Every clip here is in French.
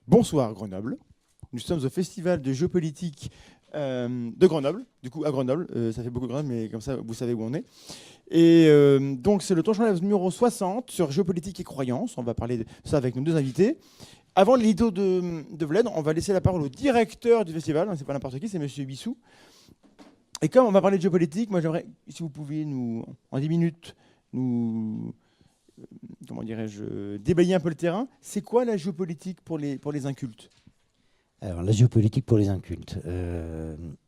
Bonsoir Grenoble. Nous sommes au Festival de géopolitique de Grenoble. Du coup, à Grenoble, ça fait beaucoup de Grenoble, mais comme ça, vous savez où on est. Et donc, c'est le Tonchon Live numéro 60 sur géopolitique et croyances. On va parler de ça avec nos deux invités. Avant l'édito de Vled, on va laisser la parole au directeur du festival. C'est pas n'importe qui, c'est Monsieur Bissou. Et comme on va parler de géopolitique, moi j'aimerais, si vous pouviez nous, en 10 minutes, nous, comment dirais-je, déballer un peu le terrain. C'est quoi la géopolitique pour les incultes? Alors, la géopolitique pour les incultes.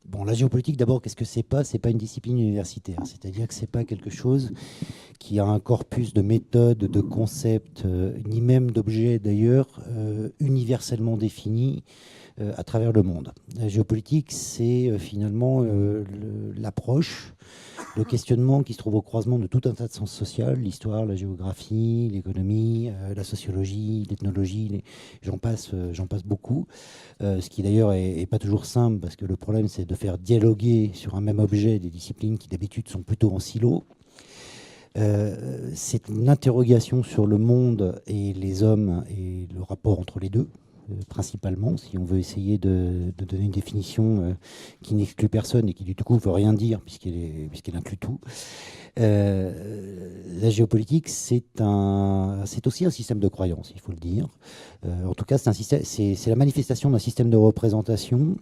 Bon, la géopolitique, d'abord, qu'est-ce que c'est pas? C'est pas une discipline universitaire. C'est-à-dire que c'est pas quelque chose qui a un corpus de méthodes, de concepts, ni même d'objets d'ailleurs, universellement définis à travers le monde. La géopolitique, c'est finalement l'approche, le questionnement qui se trouve au croisement de tout un tas de sciences sociales, l'histoire, la géographie, l'économie, la sociologie, l'ethnologie, j'en passe beaucoup. Ce qui d'ailleurs est pas toujours simple, parce que le problème, c'est de faire dialoguer sur un même objet des disciplines qui d'habitude sont plutôt en silo. C'est une interrogation sur le monde et les hommes et le rapport entre les deux, principalement, si on veut essayer de donner une définition qui n'exclut personne et qui du coup ne veut rien dire puisqu'elle inclut tout. La géopolitique, c'est aussi un système de croyance, il faut le dire. En tout cas, c'est la manifestation d'un système de représentation.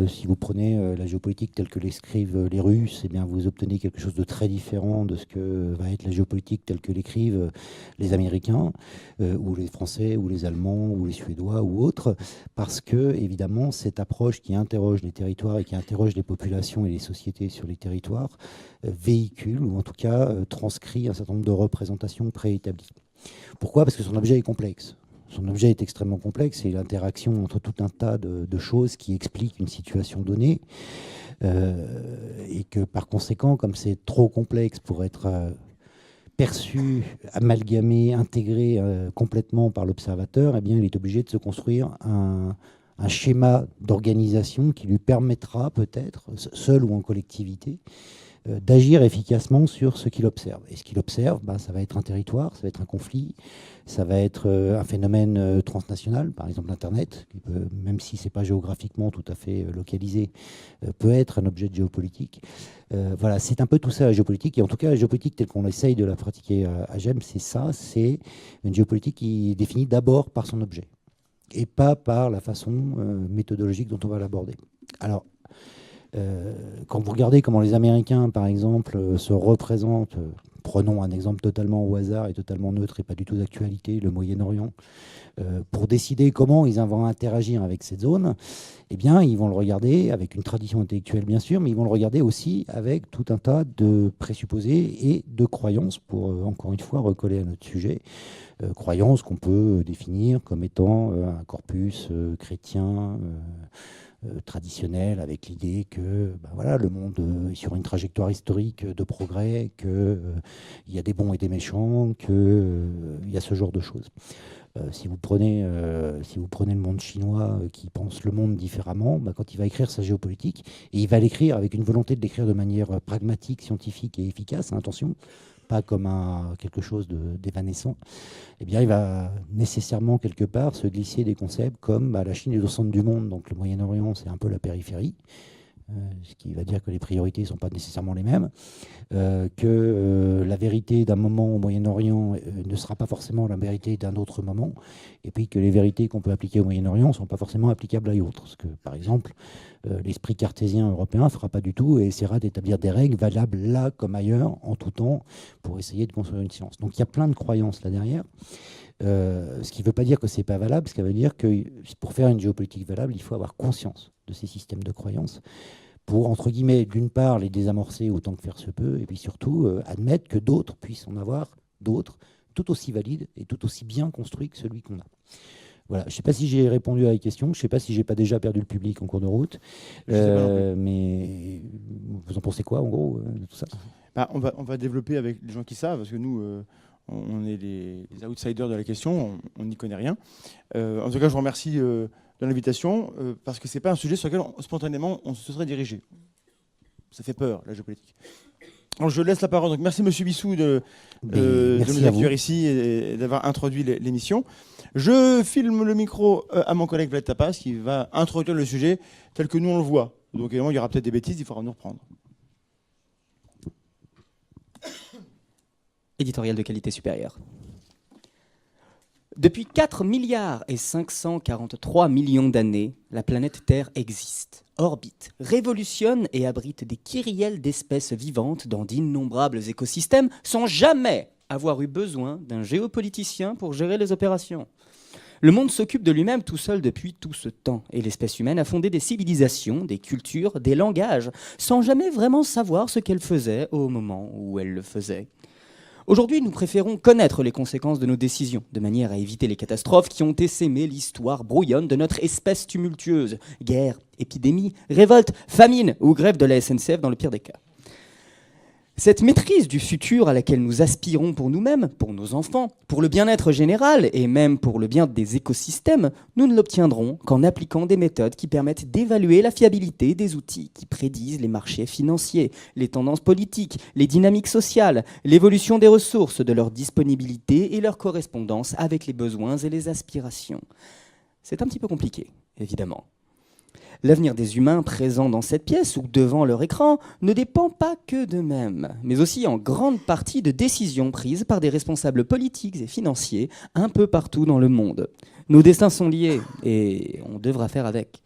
Si vous prenez la géopolitique telle que l'écrivent les Russes, eh bien, vous obtenez quelque chose de très différent de ce que va être la géopolitique telle que l'écrivent les Américains, ou les Français, ou les Allemands, ou les Suédois, ou autres, parce que, évidemment, cette approche qui interroge les territoires et qui interroge les populations et les sociétés sur les territoires véhicule, ou en tout cas transcrit un certain nombre de représentations préétablies. Pourquoi? Parce que son objet est complexe. Son objet est extrêmement complexe et l'interaction entre tout un tas de choses qui expliquent une situation donnée. Et que par conséquent, comme c'est trop complexe pour être perçu, amalgamé, intégré complètement par l'observateur, eh bien, il est obligé de se construire un schéma d'organisation qui lui permettra peut-être, seul ou en collectivité, d'agir efficacement sur ce qu'il observe. Et ce qu'il observe, ça va être un territoire, ça va être un conflit, ça va être un phénomène transnational, par exemple l'Internet, qui peut, même si ce n'est pas géographiquement tout à fait localisé, peut être un objet de géopolitique. Voilà, c'est un peu tout ça la géopolitique. Et en tout cas, la géopolitique telle qu'on essaye de la pratiquer à GEM, c'est ça, c'est une géopolitique qui est définie d'abord par son objet, et pas par la façon méthodologique dont on va l'aborder. Alors, quand vous regardez comment les Américains, par exemple, se représentent, prenons un exemple totalement au hasard et totalement neutre et pas du tout d'actualité, le Moyen-Orient, pour décider comment ils vont interagir avec cette zone, eh bien, ils vont le regarder avec une tradition intellectuelle, bien sûr, mais ils vont le regarder aussi avec tout un tas de présupposés et de croyances, pour, encore une fois, recoller à notre sujet, croyances qu'on peut définir comme étant un corpus chrétien, traditionnel, avec l'idée que voilà, le monde est sur une trajectoire historique de progrès, qu'il y a des bons et des méchants, qu'il y a ce genre de choses. Si vous prenez le monde chinois qui pense le monde différemment, quand il va écrire sa géopolitique, et il va l'écrire avec une volonté de l'écrire de manière pragmatique, scientifique et efficace, hein, attention, pas comme quelque chose d'évanescent, eh bien, il va nécessairement quelque part se glisser des concepts comme la Chine est au centre du monde, donc le Moyen-Orient, c'est un peu la périphérie, ce qui va dire que les priorités ne sont pas nécessairement les mêmes, que la vérité d'un moment au Moyen-Orient ne sera pas forcément la vérité d'un autre moment, et puis que les vérités qu'on peut appliquer au Moyen-Orient ne sont pas forcément applicables à d'autres. Parce que, par exemple, l'esprit cartésien européen ne fera pas du tout et essaiera d'établir des règles valables là comme ailleurs, en tout temps, pour essayer de construire une science. Donc il y a plein de croyances là derrière. Ce qui ne veut pas dire que ce n'est pas valable, ce qui veut dire que pour faire une géopolitique valable, il faut avoir conscience de ces systèmes de croyances pour, entre guillemets, d'une part, les désamorcer autant que faire se peut, et puis surtout admettre que d'autres puissent en avoir d'autres, tout aussi valides et tout aussi bien construits que celui qu'on a. Voilà. Je ne sais pas si j'ai répondu à la question, je ne sais pas si je n'ai pas déjà perdu le public en cours de route, mais vous en pensez quoi, en gros, de tout ça? On va développer avec les gens qui savent, parce que nous, on est les outsiders de la question, on n'y connaît rien. En tout cas, je vous remercie de l'invitation, parce que ce n'est pas un sujet sur lequel, spontanément, on se serait dirigé. Ça fait peur, la géopolitique. Alors, je laisse la parole. Donc, merci, Monsieur Bissou, de nous accueillir ici et d'avoir introduit l'émission. Je filme le micro à mon collègue Vlad Tapas qui va introduire le sujet tel que nous on le voit. Donc évidemment, il y aura peut-être des bêtises, il faudra nous reprendre. Éditorial de qualité supérieure. Depuis 4 milliards et 543 millions d'années, la planète Terre existe, orbite, révolutionne et abrite des kyrielles d'espèces vivantes dans d'innombrables écosystèmes sans jamais avoir eu besoin d'un géopoliticien pour gérer les opérations. Le monde s'occupe de lui-même tout seul depuis tout ce temps, et l'espèce humaine a fondé des civilisations, des cultures, des langages, sans jamais vraiment savoir ce qu'elle faisait au moment où elle le faisait. Aujourd'hui, nous préférons connaître les conséquences de nos décisions, de manière à éviter les catastrophes qui ont essaimé l'histoire brouillonne de notre espèce tumultueuse. Guerre, épidémie, révolte, famine ou grève de la SNCF dans le pire des cas. Cette maîtrise du futur à laquelle nous aspirons pour nous-mêmes, pour nos enfants, pour le bien-être général et même pour le bien des écosystèmes, nous ne l'obtiendrons qu'en appliquant des méthodes qui permettent d'évaluer la fiabilité des outils qui prédisent les marchés financiers, les tendances politiques, les dynamiques sociales, l'évolution des ressources, de leur disponibilité et leur correspondance avec les besoins et les aspirations. C'est un petit peu compliqué, évidemment. L'avenir des humains présents dans cette pièce ou devant leur écran ne dépend pas que d'eux-mêmes, mais aussi en grande partie de décisions prises par des responsables politiques et financiers un peu partout dans le monde. Nos destins sont liés et on devra faire avec.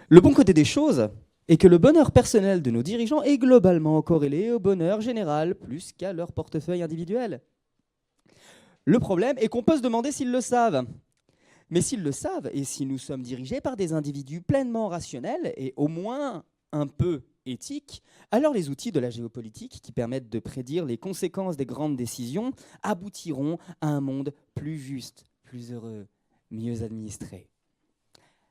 Le bon côté des choses est que le bonheur personnel de nos dirigeants est globalement corrélé au bonheur général plus qu'à leur portefeuille individuel. Le problème est qu'on peut se demander s'ils le savent. Mais s'ils le savent, et si nous sommes dirigés par des individus pleinement rationnels et au moins un peu éthiques, alors les outils de la géopolitique qui permettent de prédire les conséquences des grandes décisions aboutiront à un monde plus juste, plus heureux, mieux administré.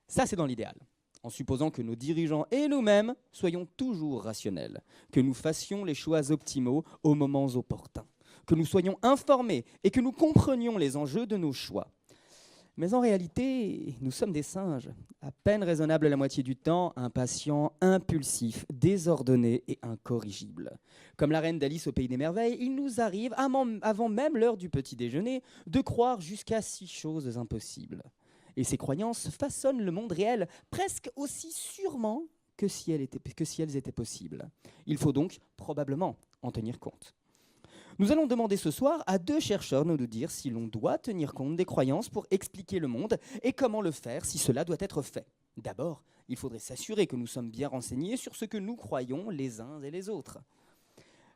Ça, c'est dans l'idéal, en supposant que nos dirigeants et nous-mêmes soyons toujours rationnels, que nous fassions les choix optimaux aux moments opportuns, que nous soyons informés et que nous comprenions les enjeux de nos choix. Mais en réalité, nous sommes des singes, à peine raisonnables la moitié du temps, impatients, impulsifs, désordonnés et incorrigibles. Comme la reine d'Alice au Pays des Merveilles, il nous arrive, avant même l'heure du petit déjeuner, de croire jusqu'à 6 choses impossibles. Et ces croyances façonnent le monde réel presque aussi sûrement que si elles étaient possibles. Il faut donc probablement en tenir compte. Nous allons demander ce soir à 2 chercheurs de nous dire si l'on doit tenir compte des croyances pour expliquer le monde et comment le faire si cela doit être fait. D'abord, il faudrait s'assurer que nous sommes bien renseignés sur ce que nous croyons les uns et les autres.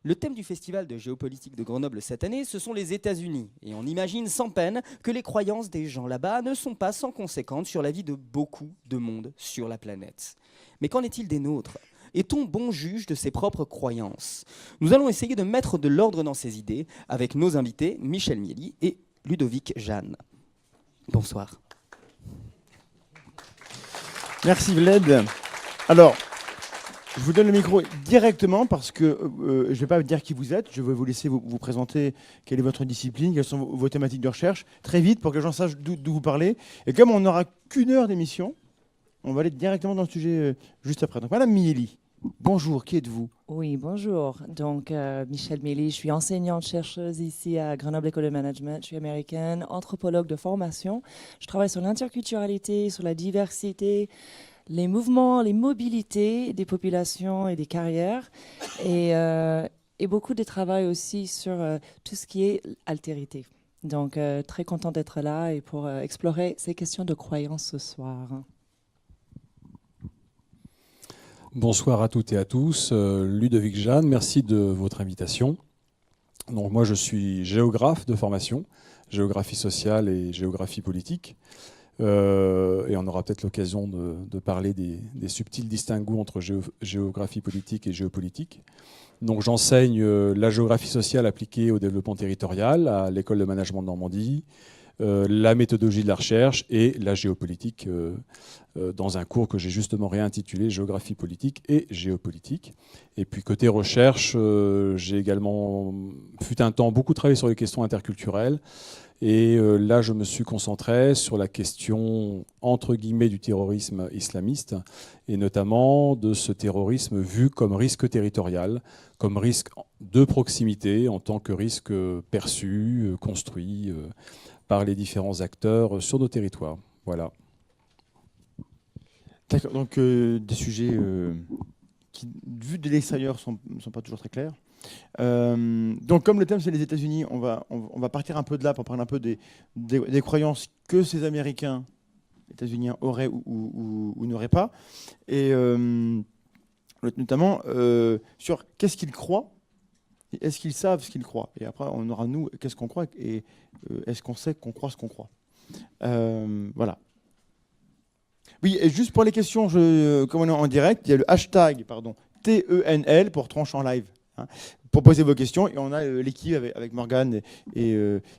Le thème du Festival de géopolitique de Grenoble cette année, ce sont les États-Unis. Et on imagine sans peine que les croyances des gens là-bas ne sont pas sans conséquences sur la vie de beaucoup de monde sur la planète. Mais qu'en est-il des nôtres ? Est-on bon juge de ses propres croyances ? Nous allons essayer de mettre de l'ordre dans ces idées avec nos invités Michel Miely et Ludovic Jeanne. Bonsoir. Merci Vlad. Alors, je vous donne le micro directement parce que je ne vais pas dire qui vous êtes. Je vais vous laisser vous présenter quelle est votre discipline, quelles sont vos thématiques de recherche, très vite pour que les gens sachent d'où vous parlez. Et comme on n'aura qu'une heure d'émission, on va aller directement dans le sujet juste après. Donc, Madame Miely. Bonjour, qui êtes-vous ? Oui, bonjour. Donc, Michel Miely, je suis enseignante-chercheuse ici à Grenoble École de Management. Je suis américaine, anthropologue de formation. Je travaille sur l'interculturalité, sur la diversité, les mouvements, les mobilités des populations et des carrières. Et beaucoup de travail aussi sur tout ce qui est altérité. Donc, très contente d'être là et pour explorer ces questions de croyance ce soir. Bonsoir à toutes et à tous. Ludovic Jeanne, merci de votre invitation. Donc, moi, je suis géographe de formation, géographie sociale et géographie politique. Et on aura peut-être l'occasion de parler des subtils distinguos entre géographie politique et géopolitique. Donc, j'enseigne la géographie sociale appliquée au développement territorial à l'École de management de Normandie, la méthodologie de la recherche et la géopolitique dans un cours que j'ai justement réintitulé Géographie politique et géopolitique. Et puis côté recherche, j'ai également, fut un temps, beaucoup travaillé sur les questions interculturelles Et là, je me suis concentré sur la question, entre guillemets, du terrorisme islamiste, et notamment de ce terrorisme vu comme risque territorial, comme risque de proximité, en tant que risque perçu, construit par les différents acteurs sur nos territoires. Voilà. D'accord, donc des sujets qui, vus de l'extérieur, ne sont pas toujours très clairs. Donc, comme le thème c'est les États-Unis, on va partir un peu de là pour parler un peu des croyances que ces Américains, États-Unis, auraient ou n'auraient pas, et notamment sur qu'est-ce qu'ils croient, et est-ce qu'ils savent ce qu'ils croient. Et après, on aura nous, qu'est-ce qu'on croit, et est-ce qu'on sait qu'on croit ce qu'on croit. Voilà. Oui, et juste pour les questions, comme on est en direct, il y a le hashtag, TENL pour Tranche en live. Hein, pour poser vos questions, et on a l'équipe avec Morgane et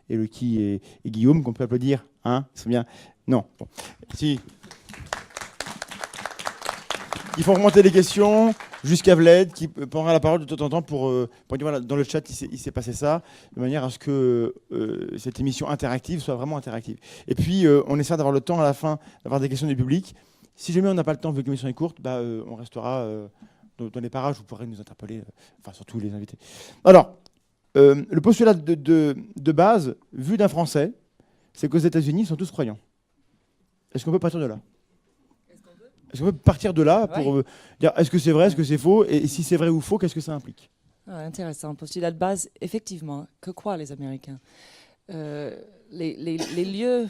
Lucky et Guillaume qu'on peut applaudir. Hein, c'est bien. Non. Bon. Si. Il faut remonter les questions jusqu'à Vled qui prendra la parole de temps en temps pour dire voilà, dans le chat il s'est passé ça, de manière à ce que cette émission interactive soit vraiment interactive. Et puis on essaie d'avoir le temps à la fin d'avoir des questions du public. Si jamais on n'a pas le temps vu que l'émission est courte, on restera dans les parages, vous pourrez nous interpeller, enfin surtout les invités. Alors, le postulat de base, vu d'un Français, c'est qu'aux États-Unis, ils sont tous croyants. Est-ce qu'on peut partir de là ? Est-ce qu'on peut partir de là pour dire est-ce que c'est vrai, est-ce que c'est faux, et si c'est vrai ou faux, qu'est-ce que ça implique ? Intéressant. Postulat de base, effectivement, que croient les Américains ? Les lieux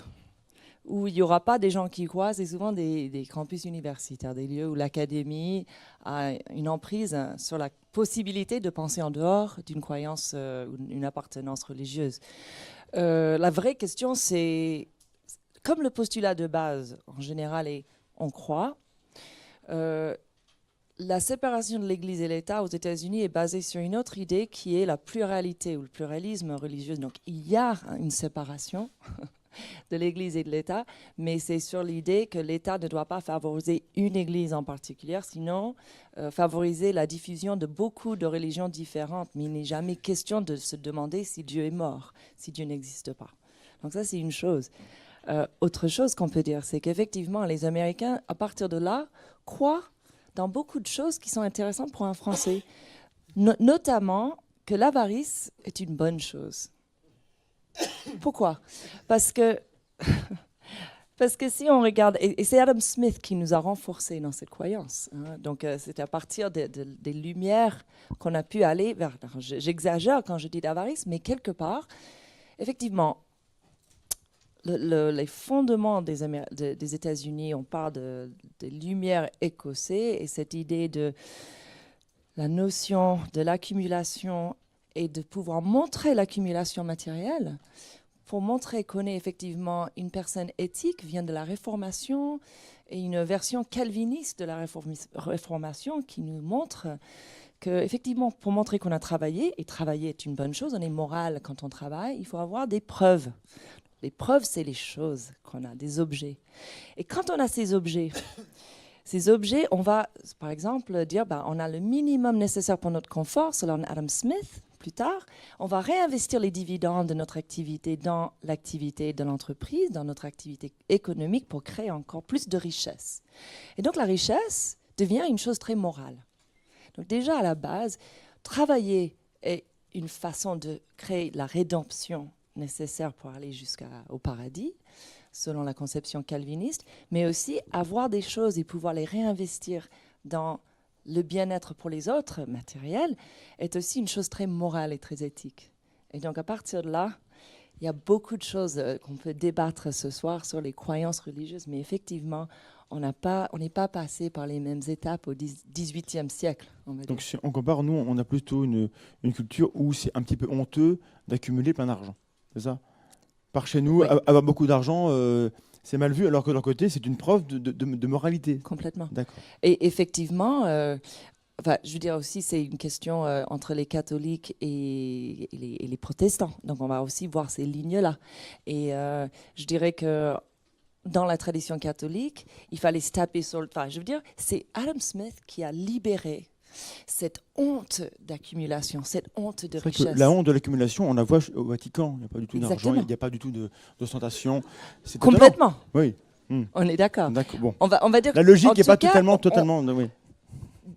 où il n'y aura pas des gens qui croient, c'est souvent des campus universitaires, des lieux où l'académie a une emprise sur la possibilité de penser en dehors d'une croyance ou d'une appartenance religieuse. La vraie question, c'est, comme le postulat de base, en général, est on croit, la séparation de l'Église et l'État aux États-Unis est basée sur une autre idée qui est la pluralité ou le pluralisme religieux. Donc il y a une séparation de l'Église et de l'État, mais c'est sur l'idée que l'État ne doit pas favoriser une Église en particulier, sinon favoriser la diffusion de beaucoup de religions différentes. Mais il n'est jamais question de se demander si Dieu est mort, si Dieu n'existe pas. Donc ça, c'est une chose. Autre chose qu'on peut dire, c'est qu'effectivement, les Américains, à partir de là, croient dans beaucoup de choses qui sont intéressantes pour un Français, notamment que l'avarice est une bonne chose. Pourquoi ? Parce que si on regarde, et c'est Adam Smith qui nous a renforcés dans cette croyance. Hein, donc c'est à partir des lumières qu'on a pu aller vers. J'exagère quand je dis d'avarice, mais quelque part, effectivement, les fondements des États-Unis, on parle des lumières écossais et cette idée de la notion de l'accumulation et de pouvoir montrer l'accumulation matérielle pour montrer qu'on est effectivement une personne éthique vient de la Réformation et une version calviniste de la Réformation qui nous montre qu'effectivement, pour montrer qu'on a travaillé, et travailler est une bonne chose, on est moral quand on travaille, il faut avoir des preuves. Les preuves, c'est les choses qu'on a, des objets. Et quand on a ces objets, on va, par exemple, dire on a le minimum nécessaire pour notre confort, selon Adam Smith, plus tard. On va réinvestir les dividendes de notre activité dans l'activité de l'entreprise, dans notre activité économique pour créer encore plus de richesse. Et donc, la richesse devient une chose très morale. Donc, déjà, à la base, travailler est une façon de créer la rédemption nécessaire pour aller jusqu'au paradis, selon la conception calviniste, mais aussi avoir des choses et pouvoir les réinvestir dans le bien-être pour les autres, matériel, est aussi une chose très morale et très éthique. Et donc, à partir de là, il y a beaucoup de choses qu'on peut débattre ce soir sur les croyances religieuses, mais effectivement, on n'est pas passé par les mêmes étapes au XVIIIe siècle. Donc, si on compare, nous, on a plutôt une culture où c'est un petit peu honteux d'accumuler plein d'argent. C'est ça ? Par chez nous, oui. Avoir beaucoup d'argent, c'est mal vu, alors que de leur côté, c'est une preuve de moralité. Complètement. D'accord. Et effectivement, je veux dire aussi, c'est une question entre les catholiques et les protestants. Donc, on va aussi voir ces lignes-là. Et je dirais que dans la tradition catholique, il fallait se taper sur le... Enfin, je veux dire, c'est Adam Smith qui a libéré cette honte d'accumulation, cette honte de C'est vrai que richesse. la honte de l'accumulation, on la voit au Vatican. Il n'y a pas du tout d'argent, Exactement. il n'y a pas du tout d'ostentation. C'est étonnant. Complètement, Oui. on est d'accord. D'accord. Bon. On va dire La logique en n'est tout pas cas, totalement. Oui.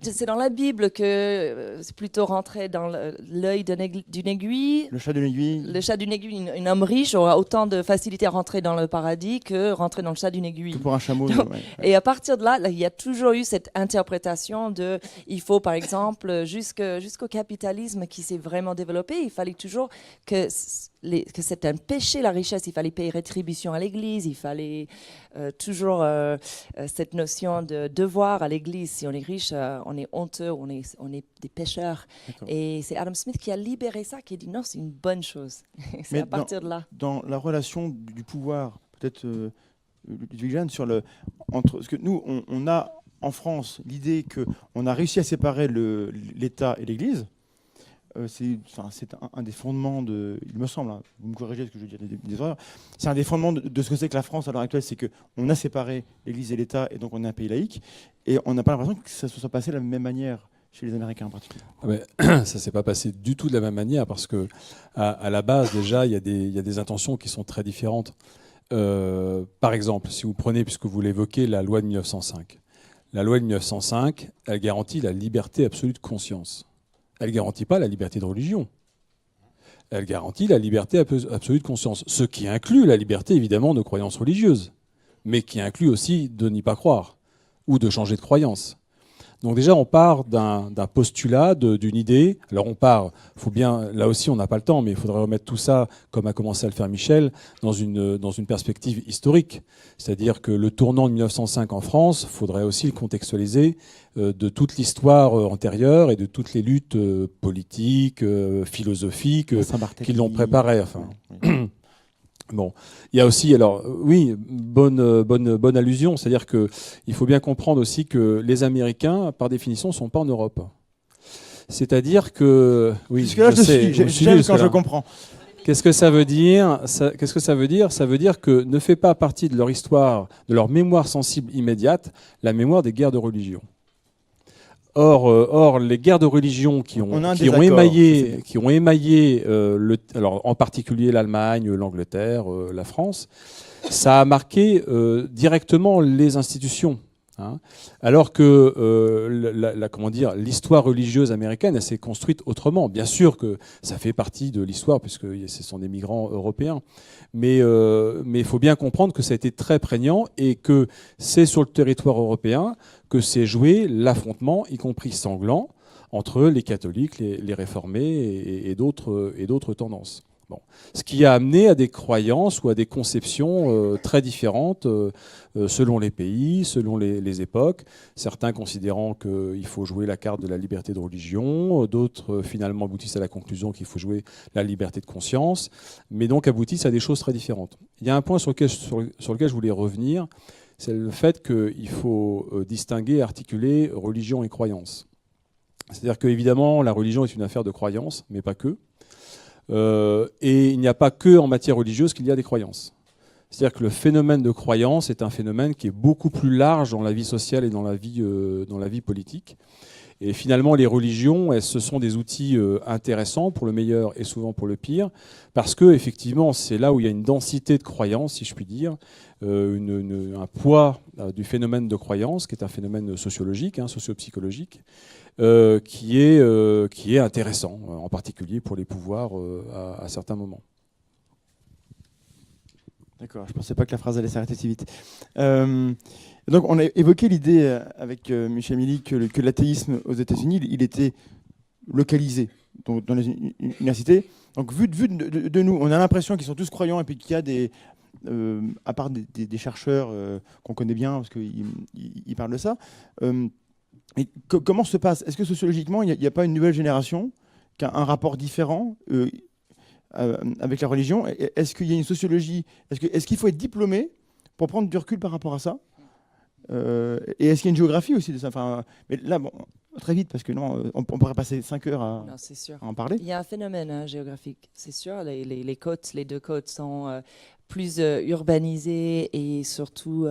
c'est dans la Bible que c'est plutôt rentrer dans l'œil d'une aiguille. Le chat de l'aiguille. Le chat d'une aiguille, un homme riche aura autant de facilité à rentrer dans le paradis que rentrer dans le chat d'une aiguille. Que pour un chameau. Donc, ouais. Et à partir de là, il y a toujours eu cette interprétation de, il faut par exemple, jusqu'au capitalisme qui s'est vraiment développé, il fallait toujours que c'est un péché la richesse, il fallait payer rétribution à l'Église, il fallait toujours cette notion de devoir à l'Église. Si on est riche, on est honteux, on est des pécheurs. D'accord. Et c'est Adam Smith qui a libéré ça, qui a dit non, c'est une bonne chose. C'est Mais à partir de là. Dans la relation du pouvoir, peut-être Ludwig Jahn, entre parce que nous, on a en France l'idée qu'on a réussi à séparer l'État et l'Église. C'est un des fondements il me semble, hein, vous me corrigez ce que je veux dire, des erreurs, c'est un des fondements de ce que c'est que la France à l'heure actuelle, c'est qu'on a séparé l'Église et l'État et donc on est un pays laïque et on n'a pas l'impression que ça se soit passé de la même manière chez les Américains en particulier. Ah ben, ça ne s'est pas passé du tout de la même manière parce que à la base déjà il y a des intentions qui sont très différentes. Par exemple, si vous prenez, puisque vous l'évoquez, la loi de 1905. La loi de 1905, elle garantit la liberté absolue de conscience. Elle ne garantit pas la liberté de religion. Elle garantit la liberté absolue de conscience, ce qui inclut la liberté évidemment de croyance religieuse, mais qui inclut aussi de n'y pas croire ou de changer de croyance. Donc déjà, on part d'un postulat, d'une idée. Alors on part, faut bien, là aussi on n'a pas le temps, mais il faudrait remettre tout ça, comme a commencé à le faire Michel, dans une perspective historique. C'est-à-dire que le tournant de 1905 en France, il faudrait aussi le contextualiser de toute l'histoire antérieure et de toutes les luttes politiques, philosophiques qui l'ont préparé. Enfin. Oui. Bon, il y a aussi, alors oui, bonne allusion, c'est-à-dire que il faut bien comprendre aussi que les Américains, par définition, ne sont pas en Europe. C'est-à-dire que, oui, Jusque-là, j'aime quand je comprends. Qu'est-ce que ça veut dire ? Qu'est-ce que ça veut dire ? Ça veut dire que ne fait pas partie de leur histoire, de leur mémoire sensible immédiate, la mémoire des guerres de religion. Or, les guerres de religion qui ont émaillé, alors en particulier l'Allemagne, l'Angleterre, la France, ça a marqué directement les institutions. Hein, alors que l'histoire religieuse américaine, elle s'est construite autrement. Bien sûr que ça fait partie de l'histoire, puisque ce sont des migrants européens. Mais il faut bien comprendre que ça a été très prégnant et que c'est sur le territoire européen que s'est joué l'affrontement, y compris sanglant, entre les catholiques, les réformés et d'autres tendances. Bon. Ce qui a amené à des croyances ou à des conceptions très différentes selon les pays, selon les époques. Certains considérant qu'il faut jouer la carte de la liberté de religion, d'autres finalement aboutissent à la conclusion qu'il faut jouer la liberté de conscience, mais donc aboutissent à des choses très différentes. Il y a un point sur lequel je voulais revenir, c'est le fait qu'il faut distinguer et articuler religion et croyance. C'est-à-dire qu'évidemment, la religion est une affaire de croyance, mais pas que. Et il n'y a pas que en matière religieuse qu'il y a des croyances. C'est-à-dire que le phénomène de croyance est un phénomène qui est beaucoup plus large dans la vie sociale et dans la vie politique. Et finalement, les religions, ce sont des outils intéressants pour le meilleur et souvent pour le pire, parce que effectivement, c'est là où il y a une densité de croyances, si je puis dire, un poids du phénomène de croyance, qui est un phénomène sociologique, sociopsychologique, qui est intéressant, en particulier pour les pouvoirs à certains moments. D'accord, je ne pensais pas que la phrase allait s'arrêter si vite. Donc on a évoqué l'idée avec Michel Milly que l'athéisme aux États-Unis, il était localisé donc dans les universités. Donc vu de nous, on a l'impression qu'ils sont tous croyants et puis qu'il y a à part des chercheurs qu'on connaît bien parce qu'ils parlent de ça. Et comment se passe ? Est-ce que sociologiquement, il n'y a pas une nouvelle génération qui a un rapport différent avec la religion ? Est-ce qu'il y a une sociologie ? Est-ce qu'il faut être diplômé pour prendre du recul par rapport à ça ? Et est-ce qu'il y a une géographie aussi de ça ? Mais là, bon, très vite, parce que non, on pourrait passer 5 heures à en parler. Il y a un phénomène géographique, c'est sûr. Les côtes, les deux côtes sont plus urbanisées et surtout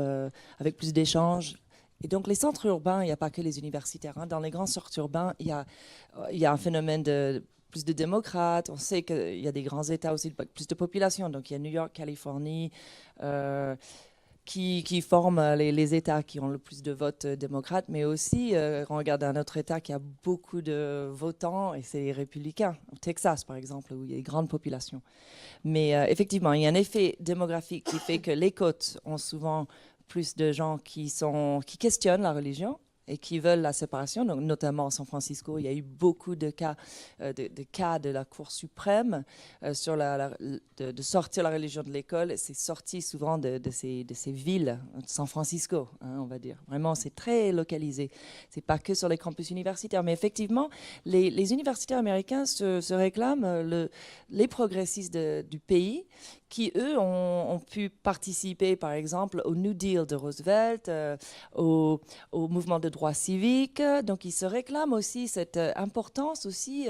avec plus d'échanges. Et donc, les centres urbains, il n'y a pas que les universitaires. Dans les grands centres urbains, il y a un phénomène de plus de démocrates. On sait qu'il y a des grands États aussi, plus de population. Donc, il y a New York, Californie, qui forment les États qui ont le plus de votes démocrates. Mais aussi, on regarde un autre État qui a beaucoup de votants, et c'est les républicains. Au Texas, par exemple, où il y a une grande population. Mais effectivement, il y a un effet démographique qui fait que les côtes ont souvent plus de gens qui questionnent la religion et qui veulent la séparation. Donc, notamment à San Francisco, il y a eu beaucoup de cas de la Cour suprême sur de sortir la religion de l'école. C'est sorti souvent de ces villes, San Francisco, on va dire. Vraiment, c'est très localisé. C'est pas que sur les campus universitaires. Mais effectivement, les universitaires américains se réclament les progressistes du pays qui, eux, ont pu participer, par exemple, au New Deal de Roosevelt, au mouvement de droits civiques. Donc, ils se réclament aussi cette importance aussi.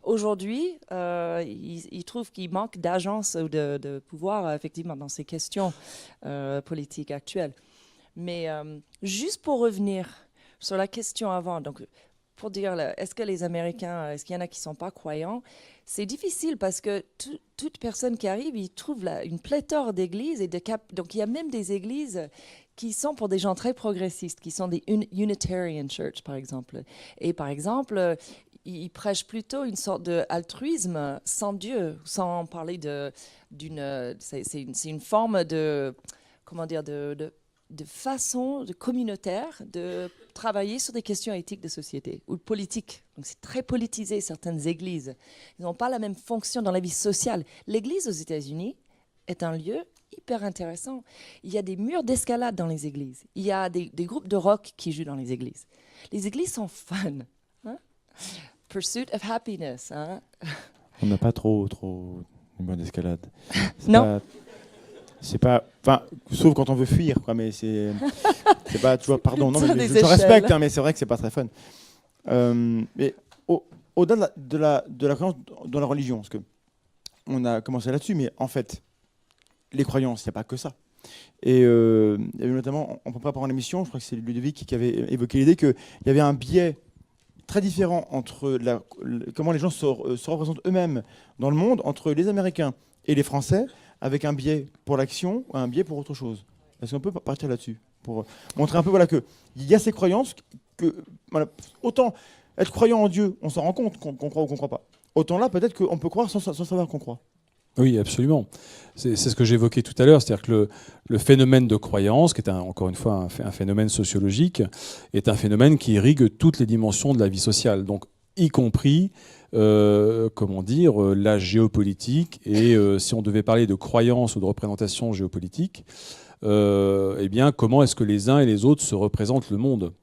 Aujourd'hui, ils trouvent qu'il manque d'agence ou de pouvoir, effectivement, dans ces questions politiques actuelles. Mais juste pour revenir sur la question avant, donc, pour dire, est-ce que les Américains, est-ce qu'il y en a qui ne sont pas croyants? C'est difficile parce que toute personne qui arrive, il trouve une pléthore d'églises. Donc, il y a même des églises qui sont pour des gens très progressistes, qui sont des Unitarian Church, par exemple. Et par exemple, ils prêchent plutôt une sorte d'altruisme sans Dieu, sans parler c'est une forme de, comment dire, de façon communautaire de travailler sur des questions éthiques de société ou politiques. Donc c'est très politisé, certaines églises. Ils n'ont pas la même fonction dans la vie sociale. L'église aux États-Unis est un lieu hyper intéressant. Il y a des murs d'escalade dans les églises. Il y a des groupes de rock qui jouent dans les églises. Les églises sont fun. Pursuit of happiness. On n'a pas trop de murs d'escalade. Non. C'est pas, enfin, sauf quand on veut fuir, quoi. Mais c'est pas, tu vois, pardon, non, mais je échelles. respecte, mais c'est vrai que c'est pas très fun. Mais au-delà de la croyance dans la religion, parce que on a commencé là-dessus, mais en fait, les croyances, il n'y a pas que ça. Et il y avait notamment, on peut pas prendre l'émission, je crois que c'est Ludovic qui avait évoqué l'idée qu'il y avait un biais très différent entre comment les gens se représentent eux-mêmes dans le monde, entre les Américains et les Français, avec un biais pour l'action ou un biais pour autre chose. Est-ce qu'on peut partir là-dessus pour montrer un peu qu'il y a ces croyances que voilà, autant être croyant en Dieu, on s'en rend compte qu'on croit ou qu'on ne croit pas. Autant là, peut-être qu'on peut croire sans savoir qu'on croit. Oui, absolument. C'est ce que j'évoquais tout à l'heure, c'est-à-dire que le phénomène de croyance, qui est encore une fois un phénomène sociologique, est un phénomène qui irrigue toutes les dimensions de la vie sociale, donc y compris la géopolitique. Et si on devait parler de croyance ou de représentation géopolitique, eh bien, comment est-ce que les uns et les autres se représentent le monde?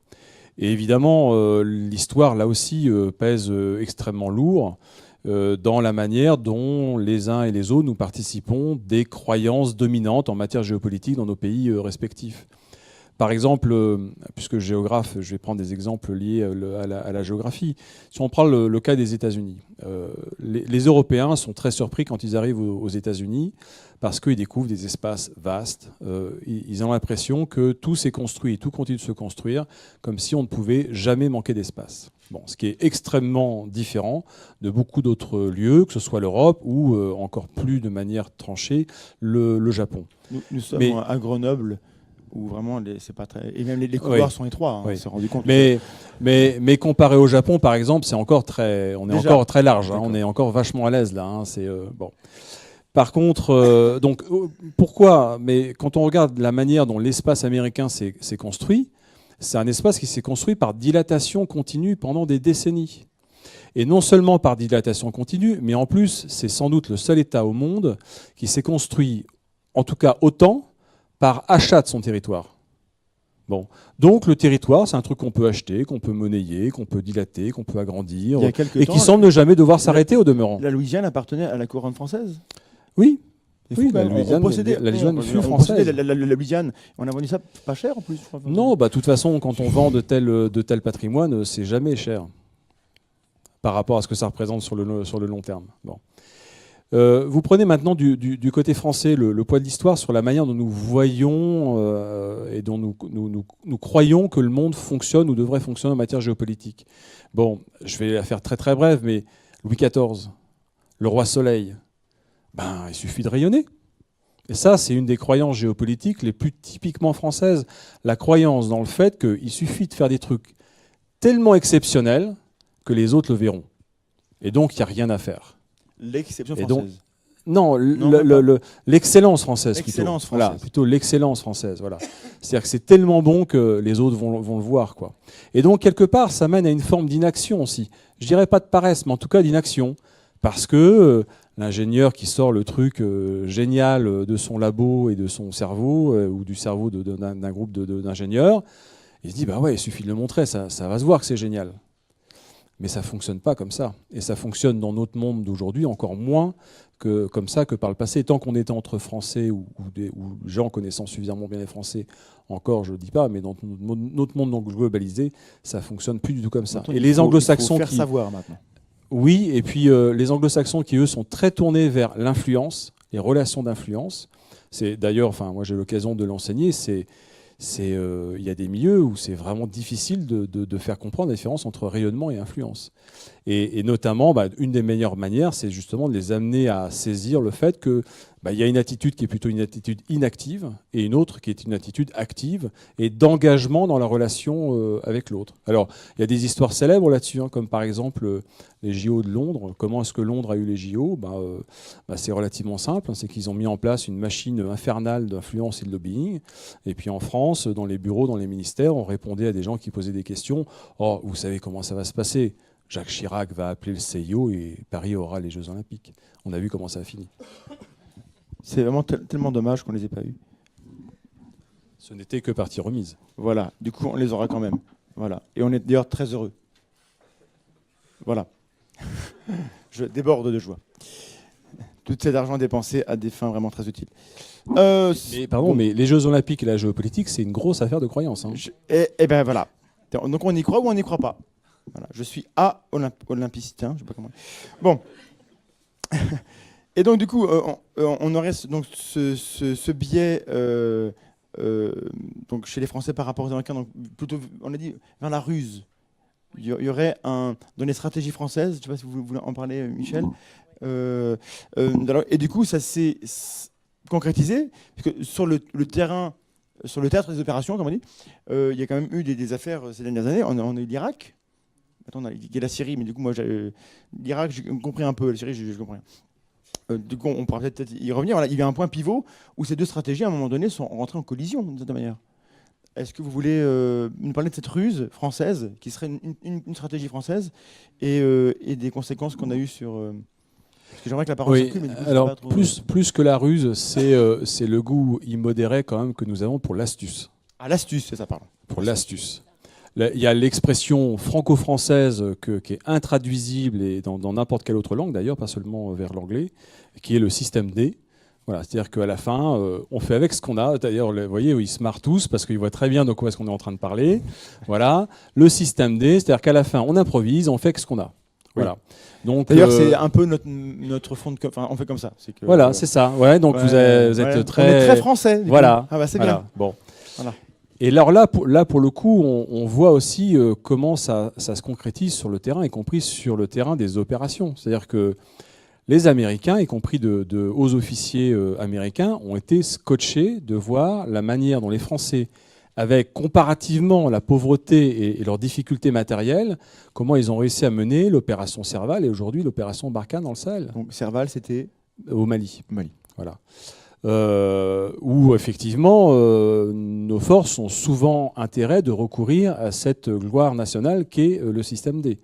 Et évidemment, l'histoire, là aussi, pèse extrêmement lourd dans la manière dont les uns et les autres nous participons des croyances dominantes en matière géopolitique dans nos pays respectifs. Par exemple, puisque géographe, je vais prendre des exemples liés à la géographie. Si on prend le cas des États-Unis, les Européens sont très surpris quand ils arrivent aux États-Unis parce qu'ils découvrent des espaces vastes. Ils ont l'impression que tout s'est construit et tout continue de se construire comme si on ne pouvait jamais manquer d'espace. Bon, ce qui est extrêmement différent de beaucoup d'autres lieux, que ce soit l'Europe ou encore plus de manière tranchée le Japon. Nous sommes à Grenoble, où vraiment c'est pas très, et même les couloirs sont étroits. On s'est rendu compte. Mais comparé au Japon, par exemple, c'est encore encore très large. On est encore vachement à l'aise là. C'est bon. Par contre, donc pourquoi? Mais quand on regarde la manière dont l'espace américain s'est construit, c'est un espace qui s'est construit par dilatation continue pendant des décennies. Et non seulement par dilatation continue, mais en plus, c'est sans doute le seul État au monde qui s'est construit, en tout cas autant, par achat de son territoire. Bon. Donc le territoire, c'est un truc qu'on peut acheter, qu'on peut monnayer, qu'on peut dilater, qu'on peut agrandir, et qui semble ne jamais devoir s'arrêter au demeurant. La Louisiane appartenait à la couronne française? Oui. Oui, la Louisiane fut française. La Louisiane, on a vendu ça pas cher en plus. Non, de toute façon, quand on vend de tel patrimoine, c'est jamais cher par rapport à ce que ça représente sur le long terme. Bon. Vous prenez maintenant du côté français le poids de l'histoire sur la manière dont nous voyons et dont nous croyons que le monde fonctionne ou devrait fonctionner en matière géopolitique. Bon, je vais la faire très très brève, mais Louis XIV, le roi Soleil, ben, il suffit de rayonner. Et ça, c'est une des croyances géopolitiques les plus typiquement françaises. La croyance dans le fait qu'il suffit de faire des trucs tellement exceptionnels que les autres le verront. Et donc, il n'y a rien à faire. L'exception Et française. Non, l'excellence française. L'excellence Voilà, française. plutôt l'excellence française. Voilà. C'est-à-dire que c'est tellement bon que les autres vont le voir, quoi. Et donc, quelque part, ça mène à une forme d'inaction aussi. Je dirais pas de paresse, mais en tout cas d'inaction. Parce que l'ingénieur qui sort le truc génial de son labo et de son cerveau, ou du cerveau d'un groupe d'ingénieurs, il se dit, bah ouais, il suffit de le montrer, ça va se voir que c'est génial. Mais ça ne fonctionne pas comme ça. Et ça fonctionne dans notre monde d'aujourd'hui encore moins comme ça que par le passé. Tant qu'on était entre Français ou gens connaissant suffisamment bien les Français, encore je ne le dis pas, mais dans notre monde donc globalisé, ça ne fonctionne plus du tout comme ça. Maintenant, et les anglo-saxons il faut faire savoir maintenant. Oui, et puis les anglo-saxons qui, eux, sont très tournés vers l'influence, les relations d'influence. C'est d'ailleurs, enfin, moi j'ai l'occasion de l'enseigner, il y a des milieux où c'est vraiment difficile de faire comprendre la différence entre rayonnement et influence. Et notamment, une des meilleures manières, c'est justement de les amener à saisir le fait que il y a une attitude qui est plutôt une attitude inactive et une autre qui est une attitude active et d'engagement dans la relation avec l'autre. Alors, il y a des histoires célèbres là-dessus, hein, comme par exemple les JO de Londres. Comment est-ce que Londres a eu les JO ? C'est relativement simple, hein, c'est qu'ils ont mis en place une machine infernale d'influence et de lobbying. Et puis en France, dans les bureaux, dans les ministères, on répondait à des gens qui posaient des questions. « Oh, vous savez comment ça va se passer ? Jacques Chirac va appeler le CIO et Paris aura les Jeux Olympiques. » On a vu comment ça a fini. C'est vraiment tellement dommage qu'on ne les ait pas eus. Ce n'était que partie remise. Voilà, du coup, on les aura quand même. Voilà. Et on est d'ailleurs très heureux. Voilà. Je déborde de joie. Tout cet argent dépensé à des fins vraiment très utiles. Mais les Jeux Olympiques et la géopolitique, c'est une grosse affaire de croyance. Hein. Et ben voilà. Donc on y croit ou on n'y croit pas. Voilà. Je suis olympiciste. Hein, je sais pas comment. Bon. Et donc du coup, on aurait donc ce biais donc chez les Français par rapport aux Américains, donc plutôt, on a dit, vers la ruse. Il y aurait dans les stratégies françaises, je ne sais pas si vous voulez en parler, Michel. Et du coup, ça s'est concrétisé, parce que sur le terrain, sur le théâtre des opérations, comme on dit, il y a quand même eu des affaires ces dernières années. On a eu l'Irak. Attends, il y a la Syrie, mais du coup, moi, l'Irak, j'ai compris un peu. La Syrie, je comprends rien. Du coup, on pourra peut-être y revenir. Voilà, il y a un point pivot où ces deux stratégies, à un moment donné, sont rentrées en collision, d'une certaine manière. Est-ce que vous voulez nous parler de cette ruse française, qui serait une stratégie française, et des conséquences qu'on a eues sur... Parce que j'aimerais que la parole circule, mais du coup, alors, trop... plus que la ruse, c'est le goût immodéré quand même que nous avons pour l'astuce. Ah, l'astuce, c'est ça, pardon. Pour l'astuce. Il y a l'expression franco-française qui est intraduisible et dans n'importe quelle autre langue d'ailleurs, pas seulement vers l'anglais, qui est le système D. Voilà, c'est-à-dire qu'à la fin, on fait avec ce qu'on a. D'ailleurs, vous voyez, ils se marrent tous parce qu'ils voient très bien de quoi est-ce qu'on est en train de parler. Voilà, le système D, c'est-à-dire qu'à la fin, on improvise, on fait avec ce qu'on a. Voilà. Donc, d'ailleurs, c'est un peu notre fond de... Enfin, on fait comme ça. Que, voilà, c'est ça. Ouais, donc vous êtes très... On est très français. Voilà. Ah bah, c'est voilà. bien. Bon. Voilà. Et alors là, pour le coup, on voit aussi comment ça se concrétise sur le terrain, y compris sur le terrain des opérations. C'est-à-dire que les Américains, y compris de hauts officiers américains, ont été scotchés de voir la manière dont les Français, avec comparativement la pauvreté et leurs difficultés matérielles, comment ils ont réussi à mener l'opération Serval et aujourd'hui l'opération Barkhane dans le Sahel. Donc Serval, c'était au Mali. Mali. Voilà. Où effectivement nos forces ont souvent intérêt de recourir à cette gloire nationale qu'est le système D.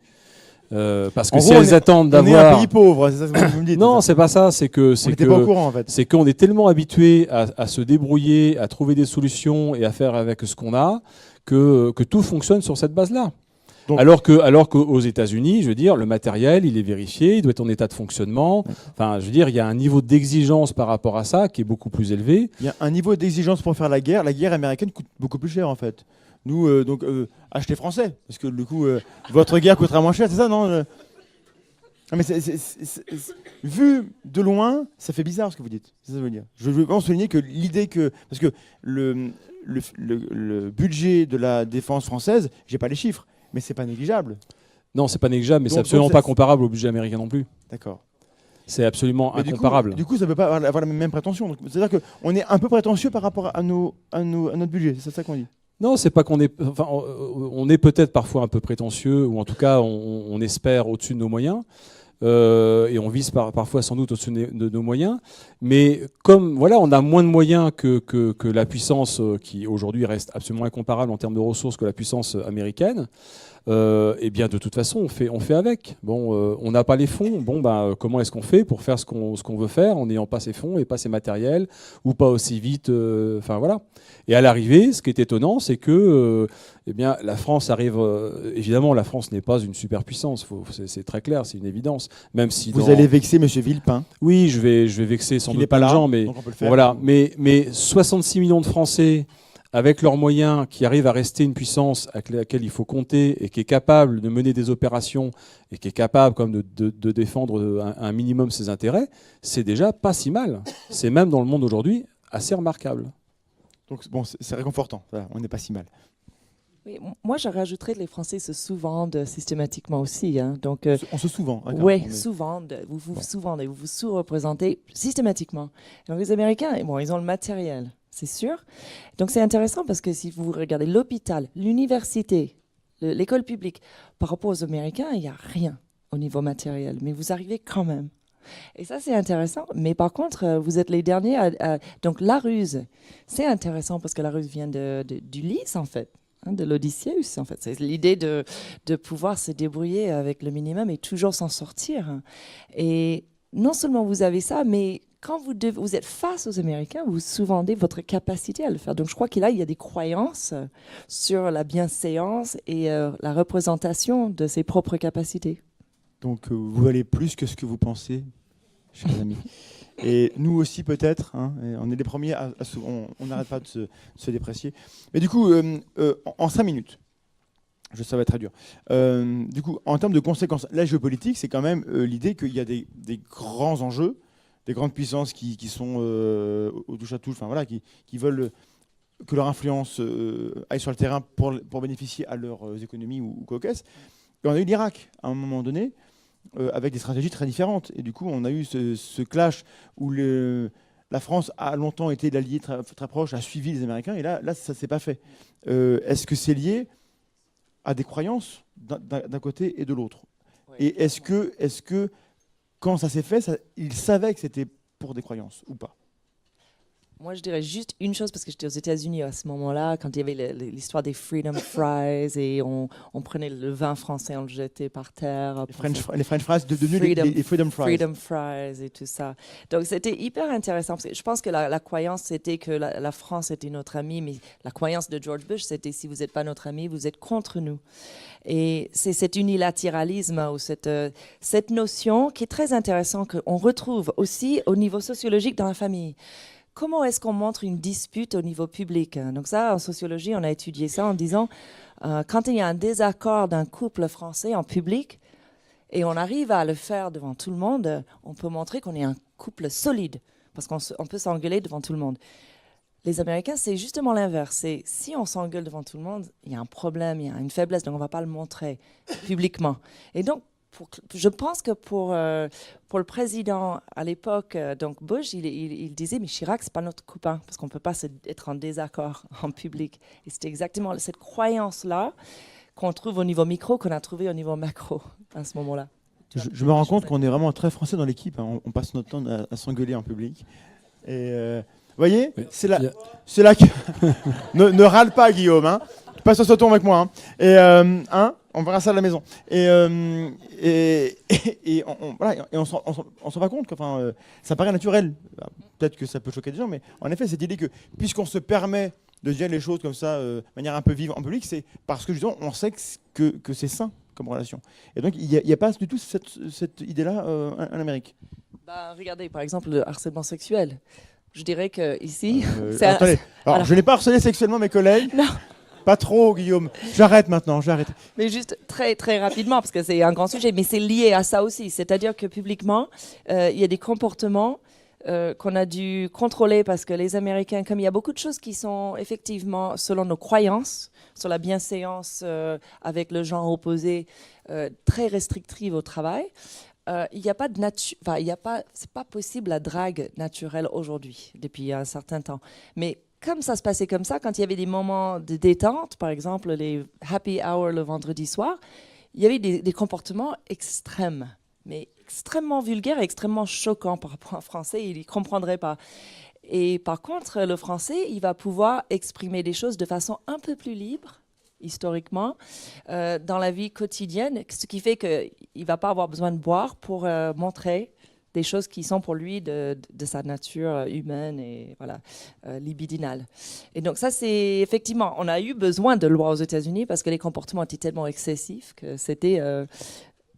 Parce que en si gros, elles attendent d'avoir... On est un pays pauvre, c'est ça ce que vous me dites. Non, c'est pas ça, c'est que... On n'était pas au courant en fait. C'est qu'on est tellement habitué à se débrouiller, à trouver des solutions et à faire avec ce qu'on a, que tout fonctionne sur cette base-là. Donc, alors qu'aux États-Unis, je veux dire, le matériel, il est vérifié, il doit être en état de fonctionnement. Enfin, je veux dire, il y a un niveau d'exigence par rapport à ça qui est beaucoup plus élevé. Il y a un niveau d'exigence pour faire la guerre. La guerre américaine coûte beaucoup plus cher, en fait. Nous, achetez français, parce que du coup, votre guerre coûtera moins cher, c'est ça, non ? Non, mais vu de loin, ça fait bizarre ce que vous dites. C'est ça que je veux dire. Je veux vraiment souligner que l'idée que... Parce que le budget de la défense française, j'ai pas les chiffres, mais c'est pas négligeable. Non, c'est pas négligeable, mais Donc, c'est absolument donc, pas comparable au budget américain non plus. D'accord. C'est absolument Mais incomparable. Du coup, ça ne peut pas avoir la même prétention. Donc, c'est-à-dire qu'on est un peu prétentieux par rapport à notre budget. C'est ça qu'on dit. Non, c'est pas qu'on est. Enfin, on est peut-être parfois un peu prétentieux, ou en tout cas, on espère au-dessus de nos moyens. Et on vise parfois sans doute au-dessus de nos moyens. Mais comme voilà, on a moins de moyens que la puissance qui aujourd'hui reste absolument incomparable en termes de ressources que la puissance américaine, et bien de toute façon on fait avec. Bon, on n'a pas les fonds. Bon, comment est-ce qu'on fait pour faire ce qu'on veut faire en n'ayant pas ces fonds et pas ces matériels ou pas aussi vite. Enfin voilà. Et à l'arrivée, ce qui est étonnant, c'est que eh bien, la France arrive. Évidemment, la France n'est pas une superpuissance. C'est très clair, c'est une évidence. Même si vous allez vexer M. Villepin. Oui, je vais vexer sans doute plein de gens, mais donc on peut le faire. voilà. Mais 66 millions de Français avec leurs moyens, qui arrivent à rester une puissance avec laquelle il faut compter et qui est capable de mener des opérations et qui est capable comme de défendre un minimum ses intérêts, c'est déjà pas si mal. C'est même dans le monde aujourd'hui assez remarquable. Donc bon, c'est réconfortant. Voilà, on n'est pas si mal. Oui, moi, je rajouterais que les Français se sous-vendent systématiquement aussi. Hein. Donc, on se sous-vend. oui, sous-vendent. Vous vous sous-vendez, vous vous sous-représentez systématiquement. Donc, les Américains, bon, ils ont le matériel, c'est sûr. Donc, c'est intéressant parce que si vous regardez l'hôpital, l'université, l'école publique, par rapport aux Américains, il n'y a rien au niveau matériel. Mais vous arrivez quand même. Et ça, c'est intéressant. Mais par contre, vous êtes les derniers donc, la ruse, c'est intéressant parce que la ruse vient d'Ulysse, en fait. De l'Odysseus, en fait. C'est l'idée de pouvoir se débrouiller avec le minimum et toujours s'en sortir. Et non seulement vous avez ça, mais quand vous êtes face aux Américains, vous sous-vendez votre capacité à le faire. Donc je crois qu'il y a des croyances sur la bienséance et la représentation de ses propres capacités. Donc vous valez plus que ce que vous pensez, chers amis. Et nous aussi peut-être, hein, on est les premiers, on n'arrête pas de se déprécier. Mais du coup, en 5 minutes, ça va être très dur. Du coup, en termes de conséquences, la géopolitique, c'est quand même l'idée qu'il y a des grands enjeux, des grandes puissances qui sont au touche-à-touche, enfin voilà, qui veulent que leur influence aille sur le terrain pour bénéficier à leurs économies ou quoi qu'est-ce. Et on a eu l'Irak à un moment donné, avec des stratégies très différentes. Et du coup, on a eu ce clash où la France a longtemps été l'allié très, très proche, a suivi les Américains, et là ça ne s'est pas fait. Est-ce que c'est lié à des croyances d'un côté et de l'autre? Ouais. Et est-ce que quand ça s'est fait, ils savaient que c'était pour des croyances ou pas? Moi, je dirais juste une chose, parce que j'étais aux États-Unis à ce moment-là, quand il y avait l'histoire des Freedom Fries, et on prenait le vin français, on le jetait par terre. Les French fries devenus les Freedom Fries. Freedom Fries et tout ça. Donc, c'était hyper intéressant. Parce que je pense que la croyance, c'était que la France était notre amie, mais la croyance de George Bush, c'était si vous n'êtes pas notre ami, vous êtes contre nous. Et c'est cet unilatéralisme ou cette notion qui est très intéressante, qu'on retrouve aussi au niveau sociologique dans la famille. Comment est-ce qu'on montre une dispute au niveau public? Donc ça, en sociologie, on a étudié ça en disant, quand il y a un désaccord d'un couple français en public, et on arrive à le faire devant tout le monde, on peut montrer qu'on est un couple solide, parce qu'on peut s'engueuler devant tout le monde. Les Américains, c'est justement l'inverse. C'est si on s'engueule devant tout le monde, il y a un problème, il y a une faiblesse, donc on ne va pas le montrer publiquement. Et donc, je pense que pour le président à l'époque, donc Bush, il disait, mais Chirac, c'est pas notre copain, parce qu'on ne peut pas être en désaccord en public. Et c'était exactement cette croyance-là qu'on trouve au niveau micro, qu'on a trouvé au niveau macro à ce moment-là. Je me rends compte qu'on est vraiment très français dans l'équipe. Hein. On passe notre temps à s'engueuler en public. Et vous voyez, oui. C'est là que... ne râle pas, Guillaume. Hein. Tu passes ce ton avec moi. Hein. Et on verra ça à la maison. Et on s'en rend pas compte que ça paraît naturel. Peut-être que ça peut choquer des gens, mais en effet, cette idée que puisqu'on se permet de dire les choses comme ça, de manière un peu vive en public, c'est parce que justement, on sait que c'est sain comme relation. Et donc, il n'y a pas du tout cette idée-là en Amérique. Regardez, par exemple, le harcèlement sexuel. Je dirais que ici, attendez. Alors, je n'ai pas harcelé sexuellement mes collègues. Non. Pas trop, Guillaume. J'arrête maintenant, j'arrête. Mais juste très, très rapidement, parce que c'est un grand sujet, mais c'est lié à ça aussi. C'est-à-dire que publiquement, il y a des comportements qu'on a dû contrôler parce que les Américains, comme il y a beaucoup de choses qui sont effectivement selon nos croyances, sur la bienséance avec le genre opposé, très restrictive au travail, il n'y a pas de nature, c'est pas possible la drague naturelle aujourd'hui, depuis un certain temps. Mais comme ça se passait comme ça, quand il y avait des moments de détente, par exemple les happy hour le vendredi soir, il y avait des comportements extrêmes, mais extrêmement vulgaires et extrêmement choquants par rapport au français, il ne comprendrait pas. Et par contre, le français, il va pouvoir exprimer des choses de façon un peu plus libre, historiquement, dans la vie quotidienne, ce qui fait qu'il ne va pas avoir besoin de boire pour montrer des choses qui sont pour lui de sa nature humaine et voilà, libidinale. Et donc ça, c'est effectivement, on a eu besoin de lois aux États-Unis parce que les comportements étaient tellement excessifs que c'était